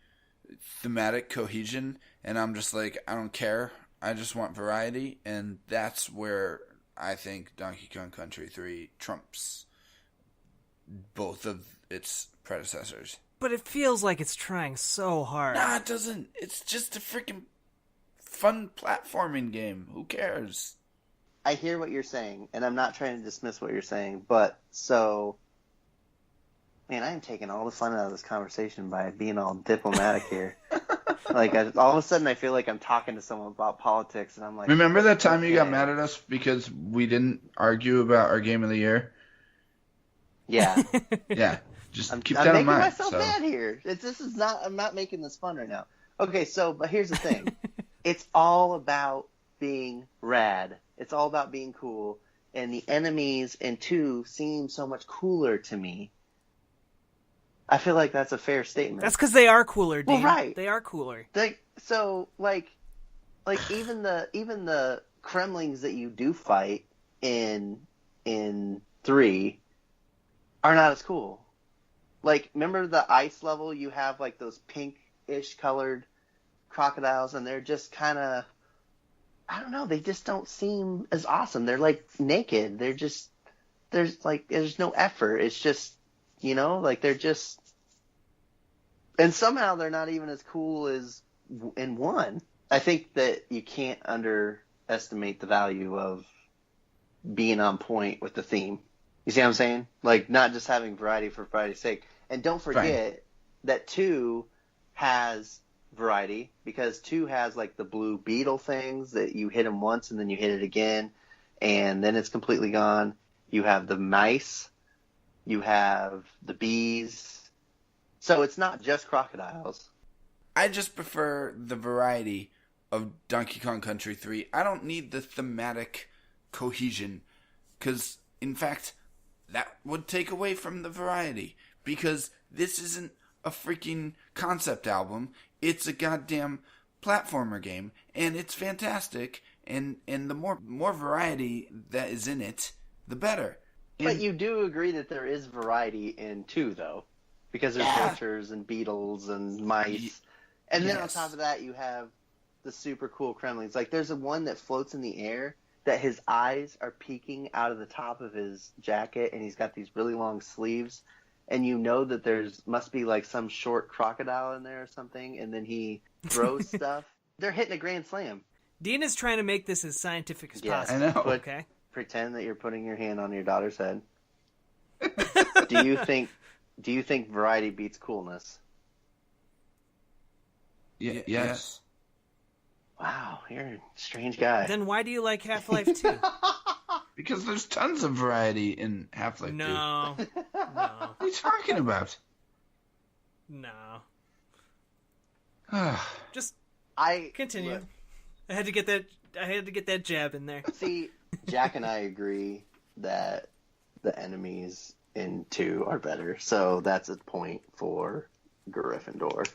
thematic cohesion, and I'm just like, I don't care. I just want variety, and that's where I think Donkey Kong Country 3 trumps both of its predecessors. But it feels like it's trying so hard. Nah, it doesn't. It's just a freaking fun platforming game. Who cares? I hear what you're saying, and I'm not trying to dismiss what you're saying, but so... Man, I am taking all the fun out of this conversation by being all diplomatic here. Like, all of a sudden I feel like I'm talking to someone about politics, and I'm like... Remember that time you got mad at us because we didn't argue about our game of the year? Yeah. Yeah. Just keep I'm that in making mind. myself bad here. I'm not making this fun right now. Okay, but here's the thing. It's all about being rad. It's all about being cool. And the enemies in 2 seem so much cooler to me. I feel like that's a fair statement. That's because they are cooler, Dean. Well, right. They are cooler. like even the Kremlings that you do fight in 3 are not as cool. Like, remember the ice level? You have like those pink-ish colored crocodiles, and they're just kind of, I don't know, they just don't seem as awesome. They're like naked. There's no effort. It's just, like they're just, and somehow they're not even as cool as in 1. I think that you can't underestimate the value of being on point with the theme. You see what I'm saying? Like, not just having variety for variety's sake. And don't forget that 2 has variety, because 2 has like the blue beetle things that you hit them once and then you hit it again and then it's completely gone. You have the mice, you have the bees. So it's not just crocodiles. I just prefer the variety of Donkey Kong Country 3. I don't need the thematic cohesion, because, in fact, that would take away from the variety, because this isn't a freaking concept album. It's a goddamn platformer game, and it's fantastic, and the more variety that is in it, the better. But you do agree that there is variety in 2, though, because there's vultures and beetles and mice. And then on top of that, you have the super cool Kremlings. Like, there's one that floats in the air that his eyes are peeking out of the top of his jacket, and he's got these really long sleeves. And you know that must be like some short crocodile in there or something, and then he throws stuff. They're hitting a grand slam. Dean is trying to make this as scientific as possible. I know. Okay. Pretend that you're putting your hand on your daughter's head. Do you think variety beats coolness? Yes. Wow, you're a strange guy. Then why do you like Half-Life 2? Because there's tons of variety in Half-Life 2. No. What are you talking about? No. Just I continue. look, I had to get that jab in there. see, Jack and I agree that the enemies in 2 are better, so that's a point for Gryffindor.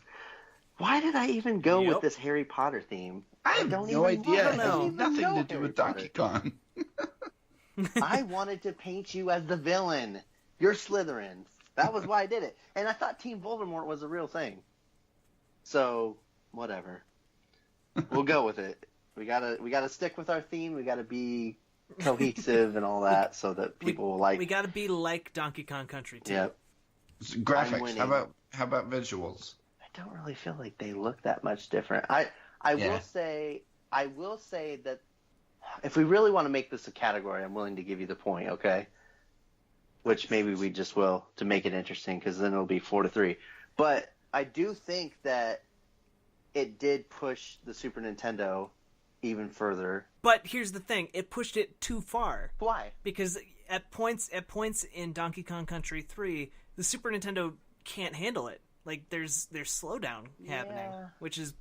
Why did I even go with this Harry Potter theme? I have don't no even idea. know. It has I don't nothing even know to do Harry with Donkey Potter. Kong. I wanted to paint you as the villain. You're Slytherin. That was why I did it. And I thought Team Voldemort was a real thing. So, whatever. We'll go with it. We gotta stick with our theme. We gotta be cohesive and all that, so that people will like. We gotta be like Donkey Kong Country 2. Yep. Graphics. How about visuals? I don't really feel like they look that much different. I will say that if we really want to make this a category, I'm willing to give you the point, okay? Which maybe we just will, to make it interesting, because then it'll be 4-3. But I do think that it did push the Super Nintendo even further. But here's the thing: it pushed it too far. Why? Because at points in Donkey Kong Country 3, the Super Nintendo can't handle it. Like, there's slowdown happening, which is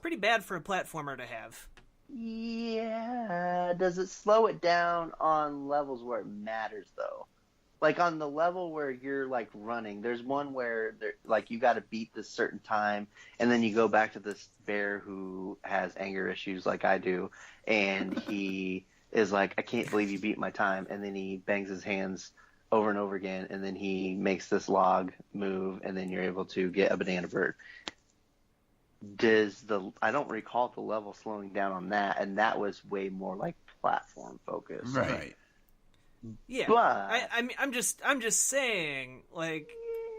pretty bad for a platformer to have. Yeah. Does it slow it down on levels where it matters, though? Like, on the level where you're, like, running, there's one where, like, you got to beat this certain time, and then you go back to this bear who has anger issues like I do, and he is like, I can't believe you beat my time, and then he bangs his hands over and over again, and then he makes this log move, and then you're able to get a banana bird. I don't recall the level slowing down on that, and that was way more like platform focused. Right. Yeah, But I'm just saying, like,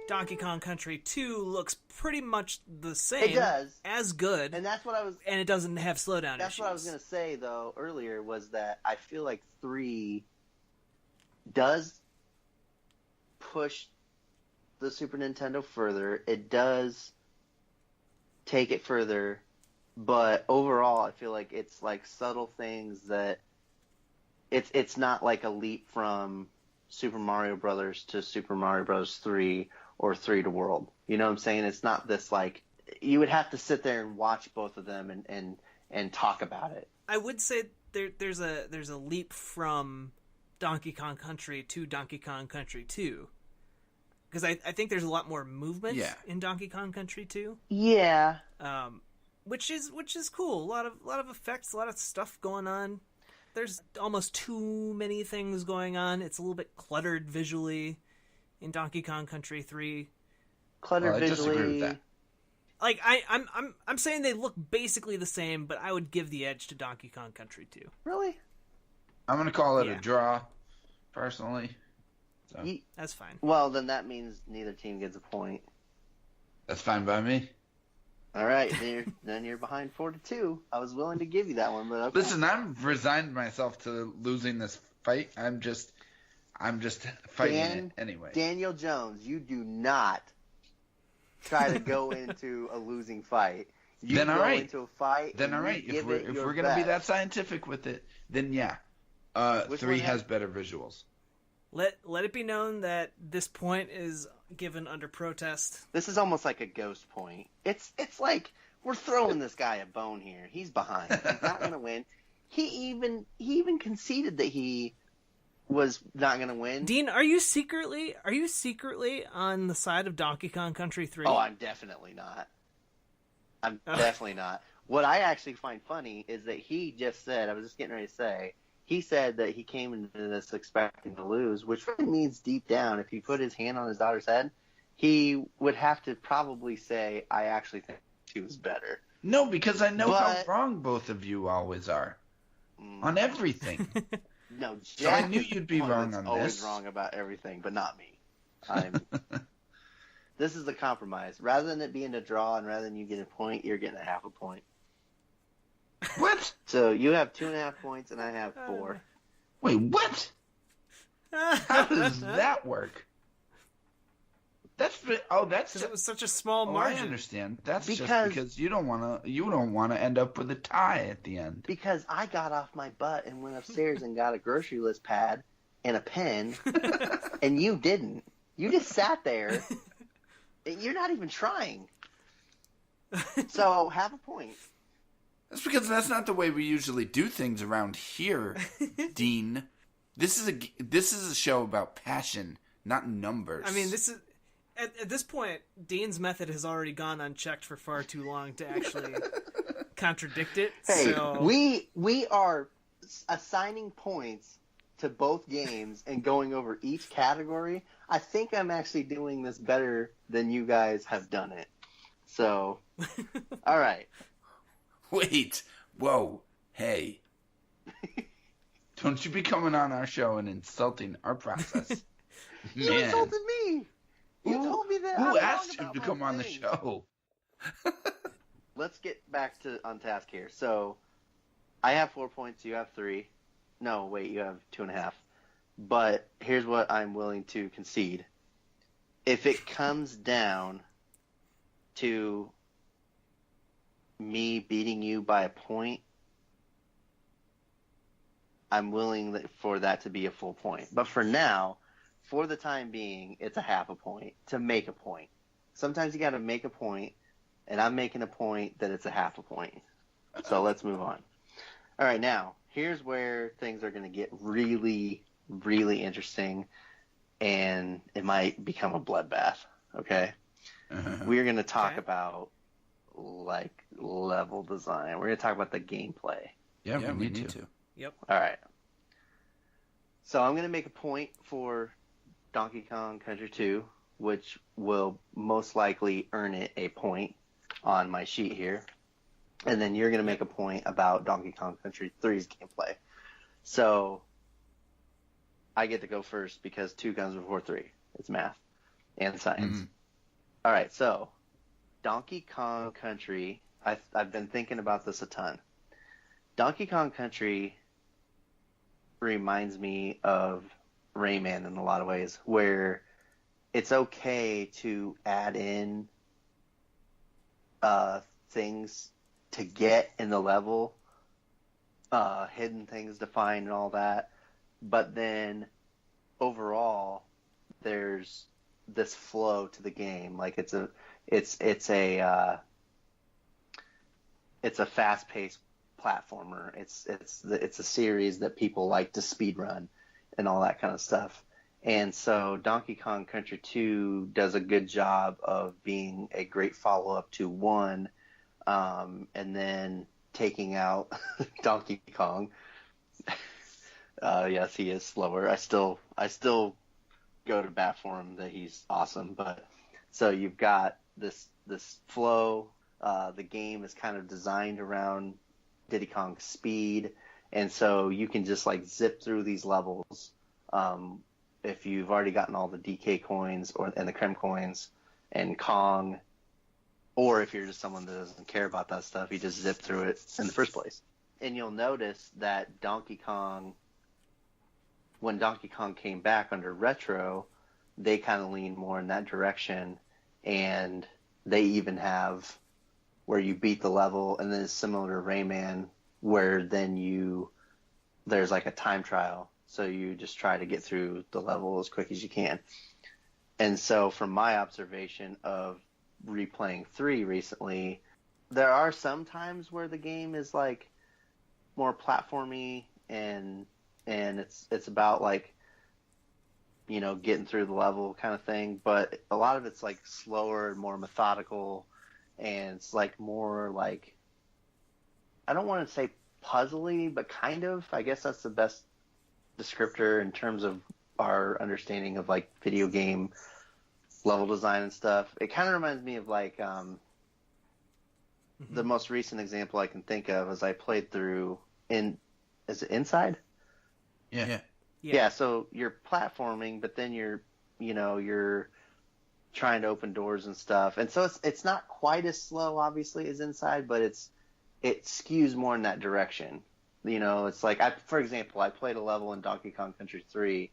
Donkey Kong Country 2 looks pretty much the same. It does. As good. And that's what I was. And it doesn't have slowdown That's issues. what I was gonna say though earlier, was that I feel like 3 does push the Super Nintendo further. It does take it further, but overall I feel like it's like subtle things that it's not like a leap from Super Mario Brothers to Super Mario Bros. 3 or 3 to World. You know what I'm saying? It's not this, like, you would have to sit there and watch both of them and talk about it. I would say there's a leap from Donkey Kong Country to Donkey Kong Country 2. Because I think there's a lot more movement in Donkey Kong Country 2. Yeah. which is cool. A lot of effects, a lot of stuff going on. There's almost too many things going on. It's a little bit cluttered visually in Donkey Kong Country 3. Cluttered I visually. disagree with that. Like I'm saying they look basically the same, but I would give the edge to Donkey Kong Country 2. Really? I'm gonna call it Yeah. a draw, personally. So That's fine. Well, then that means neither team gets a point. that's fine by me. All right, then you're behind 4-2. I was willing to give you that one, but okay. Listen, I'm resigned myself to losing this fight. I'm just fighting it anyway. Daniel Jones, you do not try to go into a losing fight. You Then go all right. into a fight. Then and all you right, if give it your we're gonna be best. that scientific with it, then yeah, Which 3 one has better visuals. Let it be known that this point is given under protest. This is almost like a ghost point. It's like we're throwing this guy a bone here. He's behind. He's not going to win. He even conceded that he was not going to win. Dean, are you secretly on the side of Donkey Kong Country 3? Oh, I'm definitely not. I'm definitely not. What I actually find funny is that he just said, I was just getting ready to say, he said that he came into this expecting to lose, which really means deep down, if he put his hand on his daughter's head, he would have to probably say, I actually think she was better. No, because I know how But- wrong both of you always are on everything. No, So I Jack knew you'd be is wrong on always this. wrong about everything, but not me. This is the compromise. Rather than it being a draw and rather than you getting a point, you're getting a half a point. What? So you have 2.5 points and I have 4. Wait, what? How does that work? That's Because it was such a small I margin. understand. That's just Because- because you don't want to end up with a tie at the end. Because I got off my butt and went upstairs and got a grocery list pad and a pen, and you didn't. You just sat there. You're not even trying. So have a point. That's because that's not the way we usually do things around here, Dean. This is a show about passion, not numbers. I mean, this is at this point, Dean's method has already gone unchecked for far too long to actually contradict it. Hey, so we are assigning points to both games and going over each category. I think I'm actually doing this better than you guys have done it. So, all right. Wait, whoa, hey. Don't you be coming on our show and insulting our process. You Man. insulted me. You told me that. I'm Who wrong asked you about to my come on the thing. show? Let's get back to on task here. So, I have 4 points. You have 3. No, wait, you have 2.5. But here's what I'm willing to concede. If it comes down to me beating you by a point, I'm willing for that to be a full point. But for now, for the time being, it's a half a point to make a point. Sometimes you got to make a point, and I'm making a point that it's a half a point. So let's move on. All right, now, here's where things are going to get really, really interesting, and it might become a bloodbath, okay? We're going to talk Okay. about, like, level design. We're going to talk about the gameplay. Yeah, we need to. Yep. All right. So I'm going to make a point for Donkey Kong Country 2, which will most likely earn it a point on my sheet here. And then you're going to make a point about Donkey Kong Country 3's gameplay. So I get to go first because 2 comes before 3. It's math and science. All right, so Donkey Kong Country, I've been thinking about this a ton. Donkey Kong Country reminds me of Rayman in a lot of ways, where it's okay to add in things to get in the level, hidden things to find and all that, but then overall there's this flow to the game. Like it's a fast-paced platformer. It's a series that people like to speedrun and all that kind of stuff. And so Donkey Kong Country 2 does a good job of being a great follow-up to 1, and then taking out Donkey Kong. Yes, he is slower. I still go to bat for him that he's awesome. But so you've got this flow. The game is kind of designed around Diddy Kong's speed, and so you can just like zip through these levels. If you've already gotten all the DK coins and the Creme coins and Kong, or if you're just someone that doesn't care about that stuff, you just zip through it in the first place. And you'll notice that Donkey Kong, when Donkey Kong came back under Retro, they kind of leaned more in that direction, and they even have where you beat the level, and then it's similar to Rayman, where then there's like a time trial, so you just try to get through the level as quick as you can. And so from my observation of replaying 3 recently, there are some times where the game is like more platformy and it's about like, you know, getting through the level kind of thing, but a lot of it's like slower and more methodical, and it's like more like, I don't want to say puzzly, but kind of, I guess that's the best descriptor in terms of our understanding of like video game level design and stuff. It kind of reminds me of like the most recent example I can think of is I played through is it Inside? Yeah, so you're platforming, but then you're trying to open doors and stuff. And so it's not quite as slow, obviously, as Inside, but it skews more in that direction. You know, it's like, for example, I played a level in Donkey Kong Country 3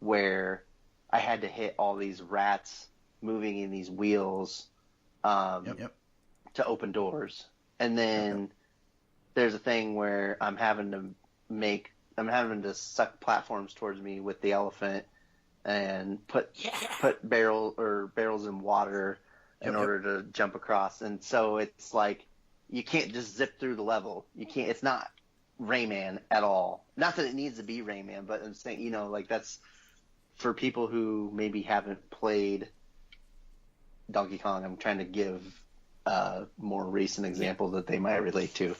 where I had to hit all these rats moving in these wheels to open doors. And then there's a thing where I'm having to suck platforms towards me with the elephant and put barrels in water in order to jump across. And so it's like, you can't just zip through the level. You can't. It's not Rayman at all. Not that it needs to be Rayman, but I'm saying, you know, like that's for people who maybe haven't played Donkey Kong. I'm trying to give a more recent example that they might relate to.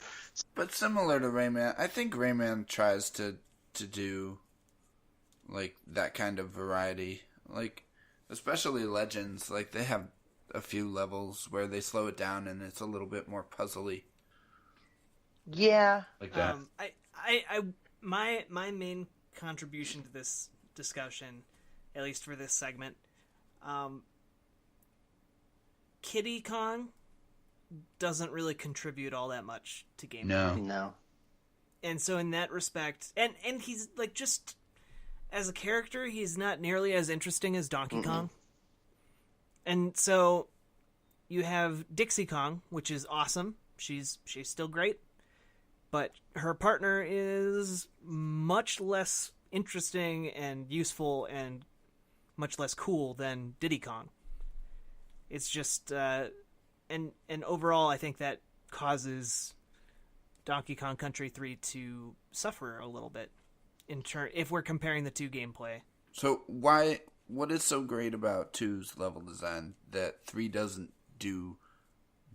But similar to Rayman, I think Rayman tries to do like that kind of variety. Like, especially Legends, like they have a few levels where they slow it down and it's a little bit more puzzly. Yeah. Like that. My main contribution to this discussion, at least for this segment, Kiddy Kong doesn't really contribute all that much to gameplay. No. And so in that respect, and he's like, just as a character, he's not nearly as interesting as Donkey Kong. And so you have Dixie Kong, which is awesome. She's still great, but her partner is much less interesting and useful and much less cool than Diddy Kong. It's just and overall, I think that causes Donkey Kong Country 3 to suffer a little bit if we're comparing the two gameplay. So what is so great about 2's level design that 3 doesn't do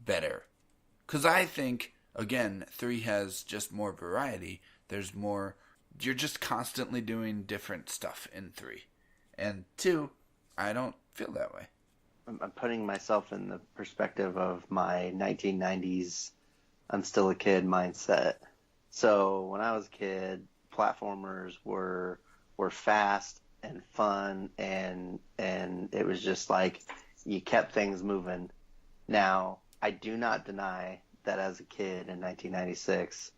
better? Because I think, again, 3 has just more variety. There's more. You're just constantly doing different stuff in 3. And 2, I don't feel that way. I'm putting myself in the perspective of my 1990s I'm still a kid mindset. So when I was a kid, platformers were fast and fun, and it was just like you kept things moving. Now, I do not deny that as a kid in 1996,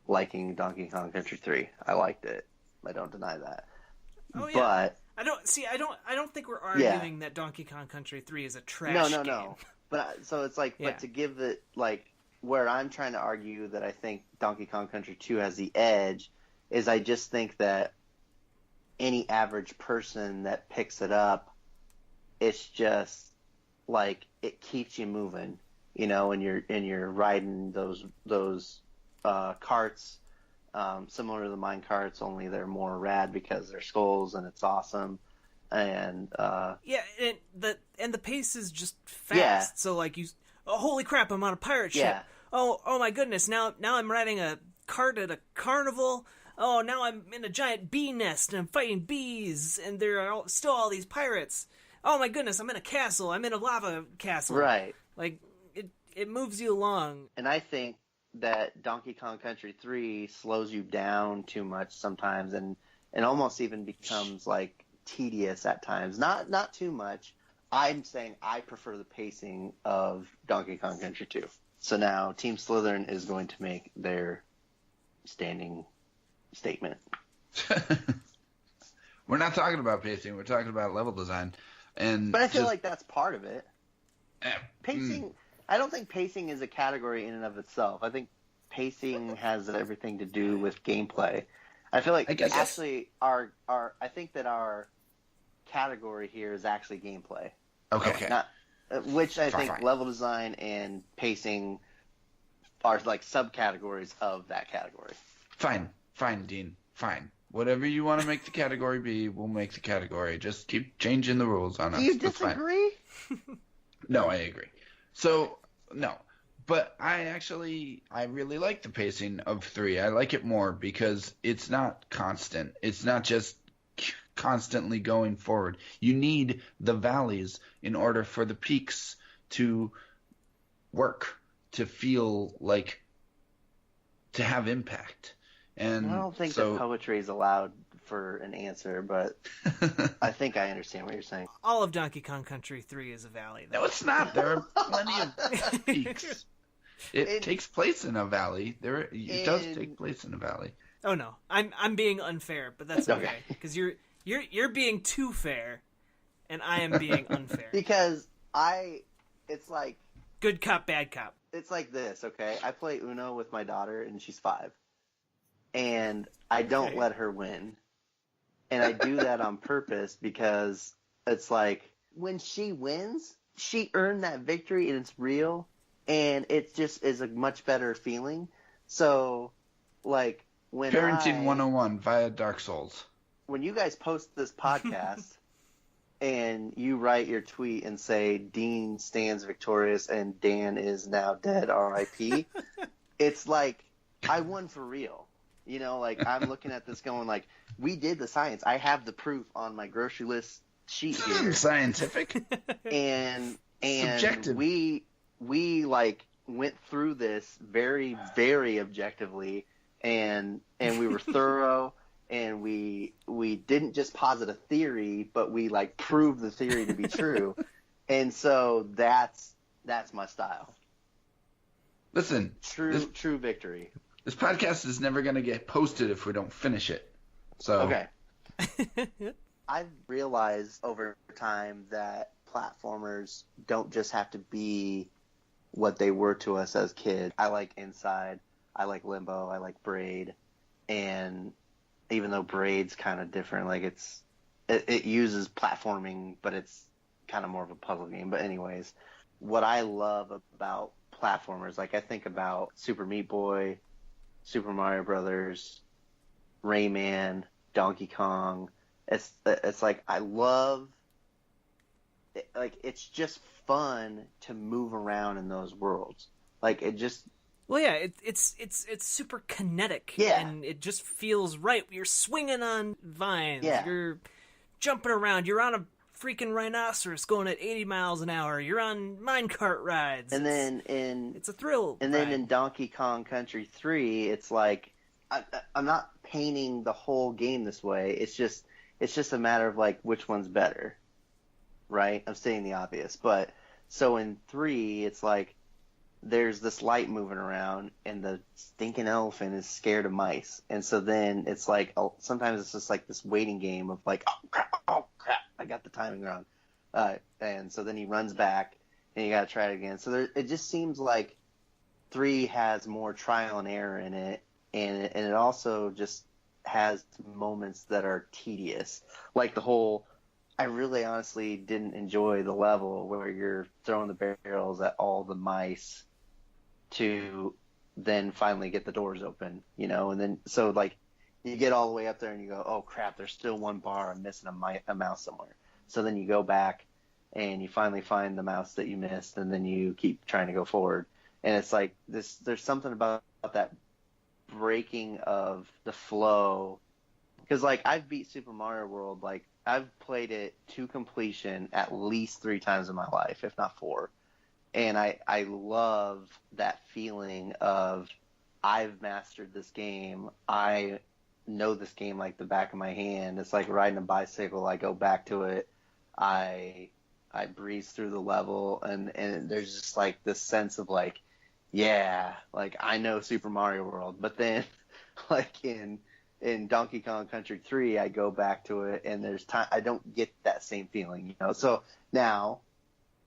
liking Donkey Kong Country 3, I liked it. I don't deny that. Oh yeah. But I don't think we're arguing that Donkey Kong Country 3 is a trash game. No. But so it's like, but to give it like where I'm trying to argue that I think Donkey Kong Country 2 has the edge is I just think that any average person that picks it up, it's just like it keeps you moving, you know, and you're riding those carts, similar to the mine carts, only they're more rad because they're skulls and it's awesome. And and the pace is just fast. So like holy crap, I'm on a pirate ship. Yeah. Oh my goodness, now I'm riding a cart at a carnival. Oh, now I'm in a giant bee nest and I'm fighting bees, and there are still all these pirates. Oh my goodness, I'm in a castle. I'm in a lava castle. Right. Like, it moves you along. And I think that Donkey Kong Country 3 slows you down too much sometimes, and almost even becomes like tedious at times. Not too much. I'm saying I prefer the pacing of Donkey Kong Country 2. So now Team Slytherin is going to make their standing statement. We're not talking about pacing. We're talking about level design. But I feel like that's part of it. Pacing. I don't think pacing is a category in and of itself. I think pacing has everything to do with gameplay. I feel like actually I think that our category here is actually gameplay. Okay. Which I think level design and pacing are like subcategories of that category. Fine, Dean. Fine. Whatever you want to make the category be, we'll make the category. Just keep changing the rules on us. Do you disagree? No, I agree. So, no. But I really like the pacing of 3. I like it more because it's not constant. It's not just constantly going forward. You need the valleys in order for the peaks to work, to feel like, to have impact. And I don't think that poetry is allowed for an answer, but I think I understand what you're saying. All of Donkey Kong Country 3 is a valley, though. No, it's not. There are plenty of peaks. It takes place in a valley. It does take place in a valley. Oh no, I'm being unfair, but that's okay because you're being too fair, and I am being unfair. Because it's like good cop, bad cop. It's like this, okay? I play Uno with my daughter, and she's 5, and I don't let her win, and I do that on purpose because it's like when she wins, she earned that victory, and it's real, and it just is a much better feeling. So, like when Parenting 101 via Dark Souls. When you guys post this podcast and you write your tweet and say Dean stands victorious and Dan is now dead, R.I.P., it's like I won for real. You know, like I'm looking at this going like, we did the science. I have the proof on my grocery list sheet here. Scientific. And subjective. We like went through this very, very objectively, and we were thorough. And we didn't just posit a theory, but we like proved the theory to be true. And so that's my style. Listen, true victory. This podcast is never going to get posted if we don't finish it. So okay. I've realized over time that platformers don't just have to be what they were to us as kids. I like Inside, I like Limbo, I like Braid, and even though Braid's kind of different, like it uses platforming, but it's kind of more of a puzzle game. But anyways, what I love about platformers, like I think about Super Meat Boy, Super Mario Brothers, Rayman, Donkey Kong. It's like I love, like it's just fun to move around in those worlds. Like it just. Well, yeah, it's super kinetic, and it just feels right. You're swinging on vines, you're jumping around, you're on a freaking rhinoceros going at 80 miles an hour, you're on minecart rides, and it's a thrill. And then in Donkey Kong Country 3, it's like I'm not painting the whole game this way. It's just a matter of like which one's better, right? I'm stating the obvious, but so in 3, it's like. There's this light moving around, and the stinking elephant is scared of mice. And so then it's like, sometimes it's just like this waiting game of like, oh crap, I got the timing wrong. And so then he runs back, and you got to try it again. So it just seems like 3 has more trial and error in it, and it also just has moments that are tedious. Like the whole, I really honestly didn't enjoy the level where you're throwing the barrels at all the mice to then finally get the doors open, you know, and then so like you get all the way up there and you go, oh crap, there's still one bar, I'm missing a mouse somewhere. So then you go back and you finally find the mouse that you missed, and then you keep trying to go forward. And it's like this. There's something about that breaking of the flow. Because like I've beat Super Mario World, like I've played it to completion at least 3 times in my life, if not 4. And I love that feeling of I've mastered this game. I know this game like the back of my hand. It's like riding a bicycle. I go back to it. I breeze through the level, and there's just like this sense of like, yeah, like I know Super Mario World. But then like in Donkey Kong Country 3, I go back to it, and there's time I don't get that same feeling, you know. So now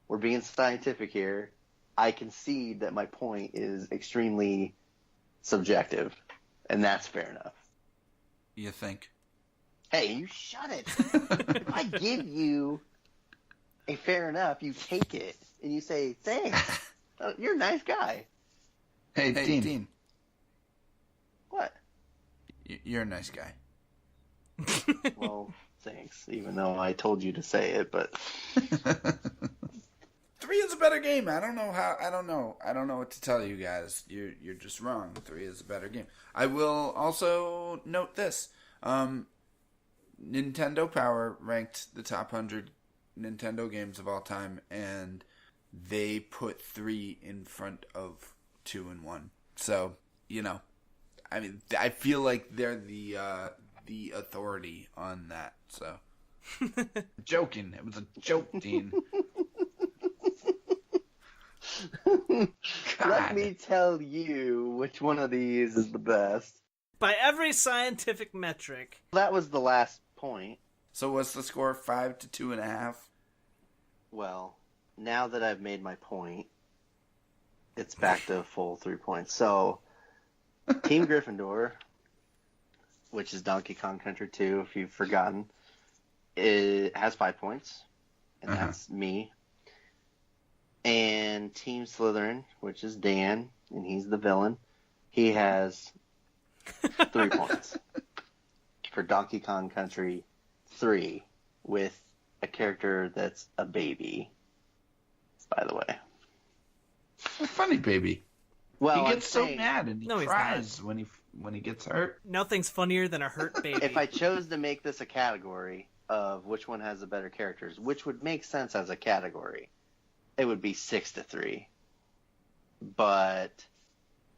we're being scientific here. I concede that my point is extremely subjective, and that's fair enough. You think? Hey, you shut it. If I give you a fair enough, you take it, and you say, thanks. You're a nice guy. Hey, Hey, Dean. What? You're a nice guy. Well, thanks, even though I told you to say it, but 3 is a better game. I don't know what to tell you guys. You're just wrong. 3 is a better game. I will also note this. Nintendo Power ranked the top 100 Nintendo games of all time, and they put 3 in front of 2 and 1. So, you know, I mean, I feel like they're the authority on that. So, Joking. It was a joke, Dean. let me tell you which one of these is the best. By every scientific metric. That was the last point. So what's the score? 5 to 2.5. Well, now that I've made my point, it's back to a full 3 points. So, Team Gryffindor, which is Donkey Kong Country 2, if you've forgotten, it has 5 points, and that's me. And Team Slytherin, which is Dan, and he's the villain, he has 3 points for Donkey Kong Country 3 with a character that's a baby, by the way. A funny baby. Well, He gets so mad and he No, he's cries when he gets hurt. Nothing's funnier than a hurt baby. If I chose to make this a category of which one has the better characters, which would make sense as a category, it would be 6 to 3. But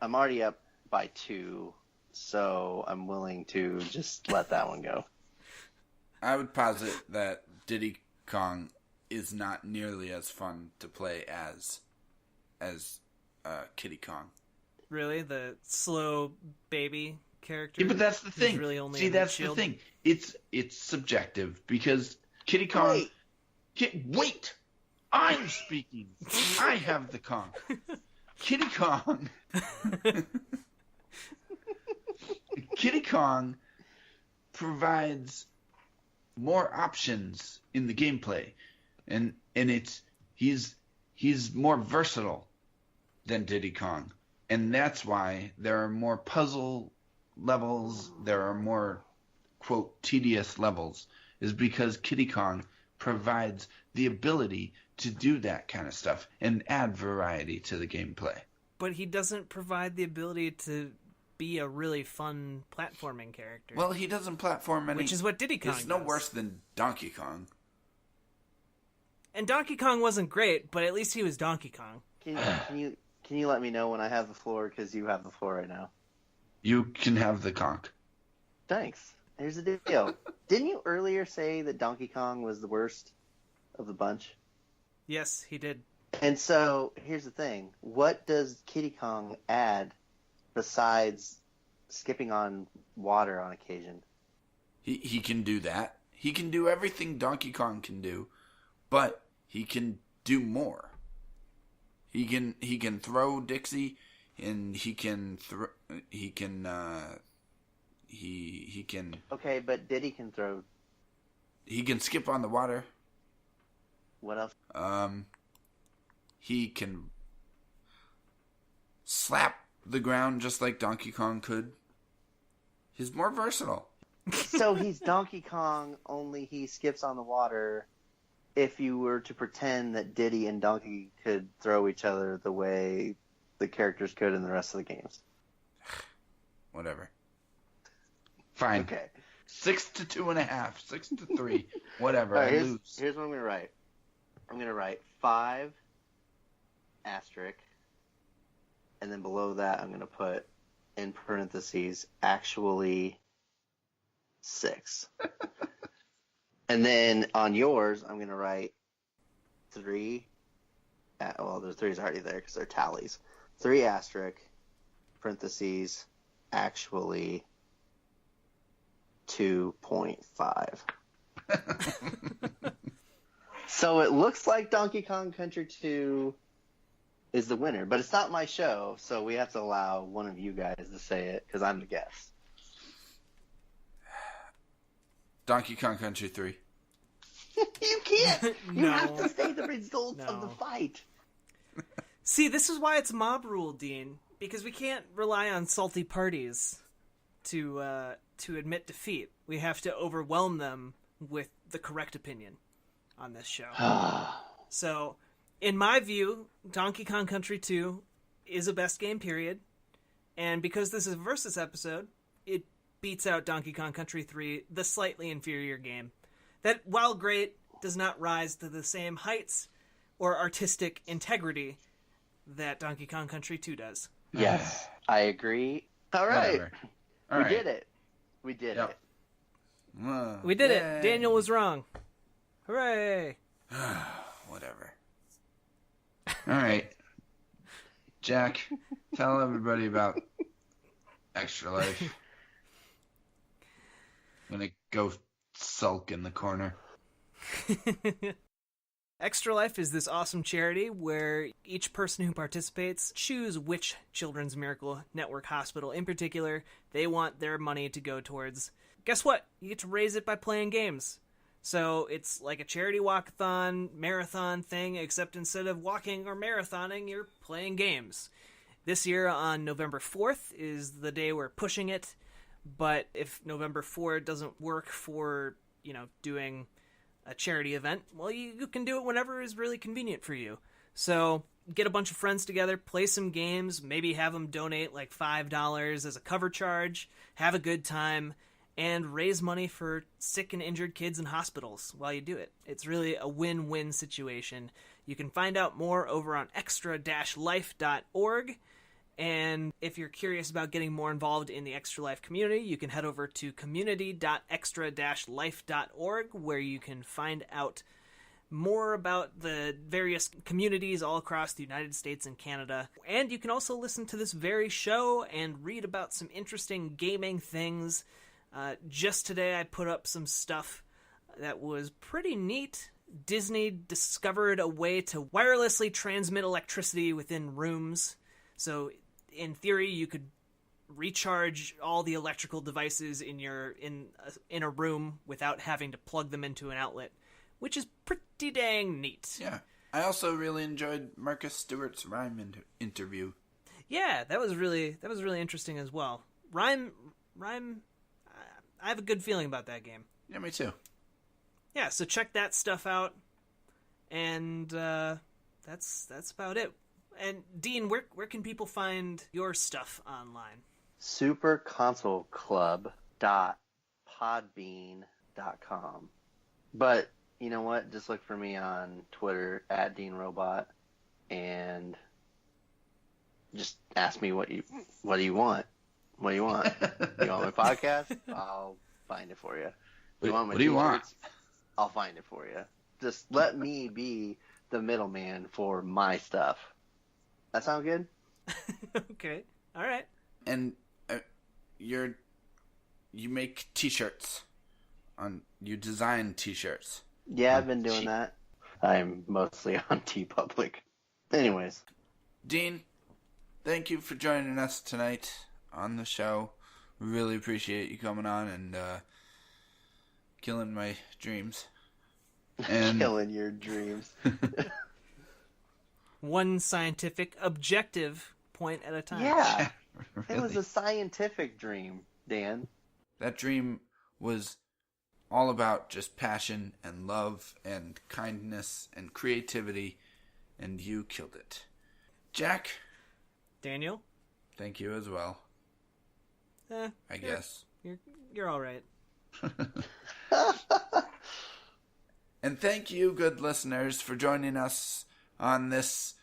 I'm already up by 2, so I'm willing to just let that one go. I would posit that Diddy Kong is not nearly as fun to play as Kiddy Kong. Really? The slow baby character? Yeah, but that's the thing. Really only See, in that's Shield? the thing. It's subjective because Kiddy Kong. Wait, I'm speaking. I have the Kong. Kiddy Kong. Kiddy Kong provides more options in the gameplay, and he's more versatile than Diddy Kong, and that's why there are more puzzle levels, there are more quote tedious levels, is because Kiddy Kong provides the ability to do that kind of stuff and add variety to the gameplay. But he doesn't provide the ability to be a really fun platforming character. Well, he doesn't platform any. Which is what Diddy Kong It's no does. worse than Donkey Kong. And Donkey Kong wasn't great, but at least he was Donkey Kong. Can you let me know when I have the floor, because you have the floor right now? You can have the conch. Thanks. Here's the deal. Didn't you earlier say that Donkey Kong was the worst of the bunch? Yes, he did. And so, here's the thing. What does Kiddy Kong add besides skipping on water on occasion? He can do that. He can do everything Donkey Kong can do, but he can do more. He can throw Dixie, and he can. Okay, but Diddy can throw. He can skip on the water. What else? He can slap the ground just like Donkey Kong could. He's more versatile. So he's Donkey Kong, only he skips on the water. If you were to pretend that Diddy and Donkey could throw each other the way the characters could in the rest of the games. Whatever. Fine. Okay. 6 to 2.5. 6 to 3. Whatever. All right, I lose. here's what I'm going to write. I'm going to write 5 asterisk, and then below that I'm going to put in parentheses actually 6. And then on yours, I'm going to write 3. Well, the 3's already there because they're tallies. 3 asterisk, parentheses, actually 2.5. So it looks like Donkey Kong Country 2 is the winner, but it's not my show, so we have to allow one of you guys to say it because I'm the guest. Donkey Kong Country 3. You can't. You No. have to say the results of the fight. See, this is why it's mob rule, Dean, because we can't rely on salty parties to admit defeat. We have to overwhelm them with the correct opinion on this show. So, in my view, Donkey Kong Country 2 is a best game, period. And because this is a versus episode, it beats out Donkey Kong Country 3, the slightly inferior game. That, while great, does not rise to the same heights or artistic integrity that Donkey Kong Country 2 does. Yes, I agree. All right. Whatever. All We right. did it. We did Yep. it. We did Yay. it! Daniel was wrong. Hooray! Whatever. All right. Jack, tell everybody about Extra Life. I'm going to go sulk in the corner. Extra Life is this awesome charity where each person who participates choose which Children's Miracle Network hospital in particular they want their money to go towards. Guess what? You get to raise it by playing games. So it's like a charity walkathon, marathon thing, except instead of walking or marathoning, you're playing games. This year on November 4th is the day we're pushing it, but if November 4 doesn't work for, doing a charity event, well, you can do it whenever is really convenient for you. So get a bunch of friends together, play some games, maybe have them donate like $5 as a cover charge, have a good time, and raise money for sick and injured kids in hospitals while you do it. It's really a win-win situation. You can find out more over on extra-life.org. And if you're curious about getting more involved in the Extra Life community, you can head over to community.extra-life.org, where you can find out more about the various communities all across the United States and Canada. And you can also listen to this very show and read about some interesting gaming things. Just today I put up some stuff that was pretty neat. Disney discovered a way to wirelessly transmit electricity within rooms. So in theory, you could recharge all the electrical devices in a room without having to plug them into an outlet, which is pretty dang neat. Yeah. I also really enjoyed Marcus Stewart's rhyme interview. Yeah, that was really interesting as well. Rhyme. I have a good feeling about that game. Yeah, me too. Yeah, so check that stuff out, and that's about it. And Dean, where can people find your stuff online? superconsoleclub.podbean.com. But you know what? Just look for me on Twitter @DeanRobot and just ask me what do you want? What do you want? You want my podcast? I'll find it for you. You want my What do you want? t-shirts? I'll find it for you. Just let me be the middleman for my stuff. That sound good? Okay. All right. And you make t-shirts. You design t-shirts. Yeah, I've been doing that. I'm mostly on TeePublic. Anyways. Dean, thank you for joining us tonight on the show. We really appreciate you coming on and killing my dreams. And Killing your dreams. One scientific, objective point at a time. Yeah. really. It was a scientific dream, Dan. That dream was all about just passion and love and kindness and creativity, and you killed it. Jack, Daniel? Thank you as well. I guess. You're all right. And thank you, good listeners, for joining us on this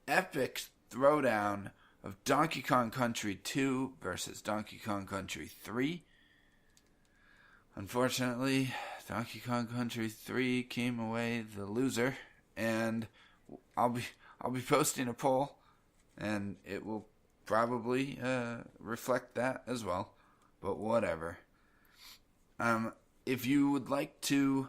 epic throwdown of Donkey Kong Country 2 versus Donkey Kong Country 3. Unfortunately, Donkey Kong Country 3 came away the loser, and I'll be posting a poll, and it will probably reflect that as well. But whatever. If you would like to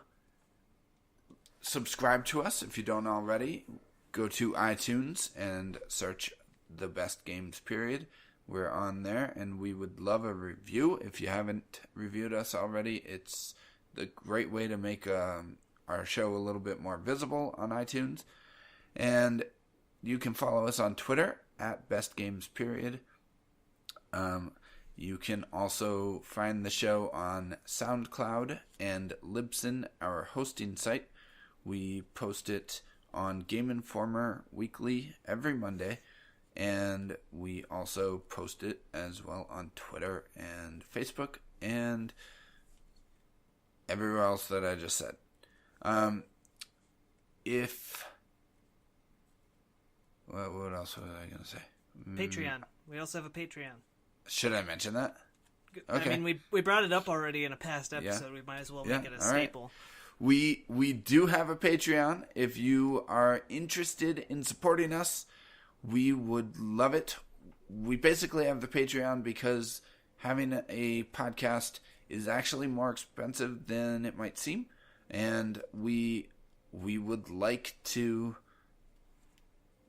subscribe to us, if you don't already, go to iTunes and search The Best Games Period. We're on there, and we would love a review. If you haven't reviewed us already, it's the great way to make our show a little bit more visible on iTunes. And you can follow us on Twitter at Best Games Period. You can also find the show on SoundCloud and Libsyn, our hosting site. We post it on Game Informer weekly every Monday, and we also post it as well on Twitter and Facebook and everywhere else that I just said. What else was I going to say? Patreon. We also have a Patreon. Should I mention that? Okay. I mean, we brought it up already in a past episode. Yeah. We might as well make it a staple. Right. We do have a Patreon. If you are interested in supporting us, we would love it. We basically have the Patreon because having a podcast is actually more expensive than it might seem, and we would like to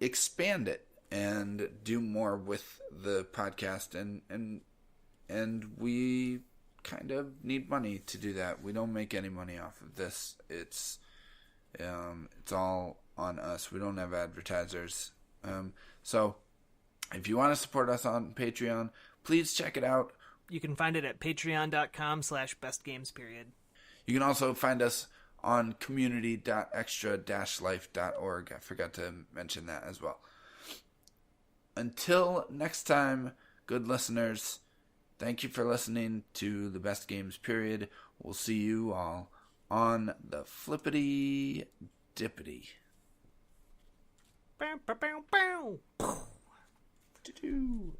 expand it and do more with the podcast, and we kind of need money to do that. We don't make any money off of this. It's all on us. We don't have advertisers. So if you want to support us on Patreon, please check it out. You can find it at patreon.com/bestgamesperiod. You can also find us on community.extra-life.org. I forgot to mention that as well. Until next time, good listeners, thank you for listening to The Best Games Period. We'll see you all on the flippity dippity. Bow, bow, bow, bow. Do-do.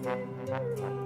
Bye.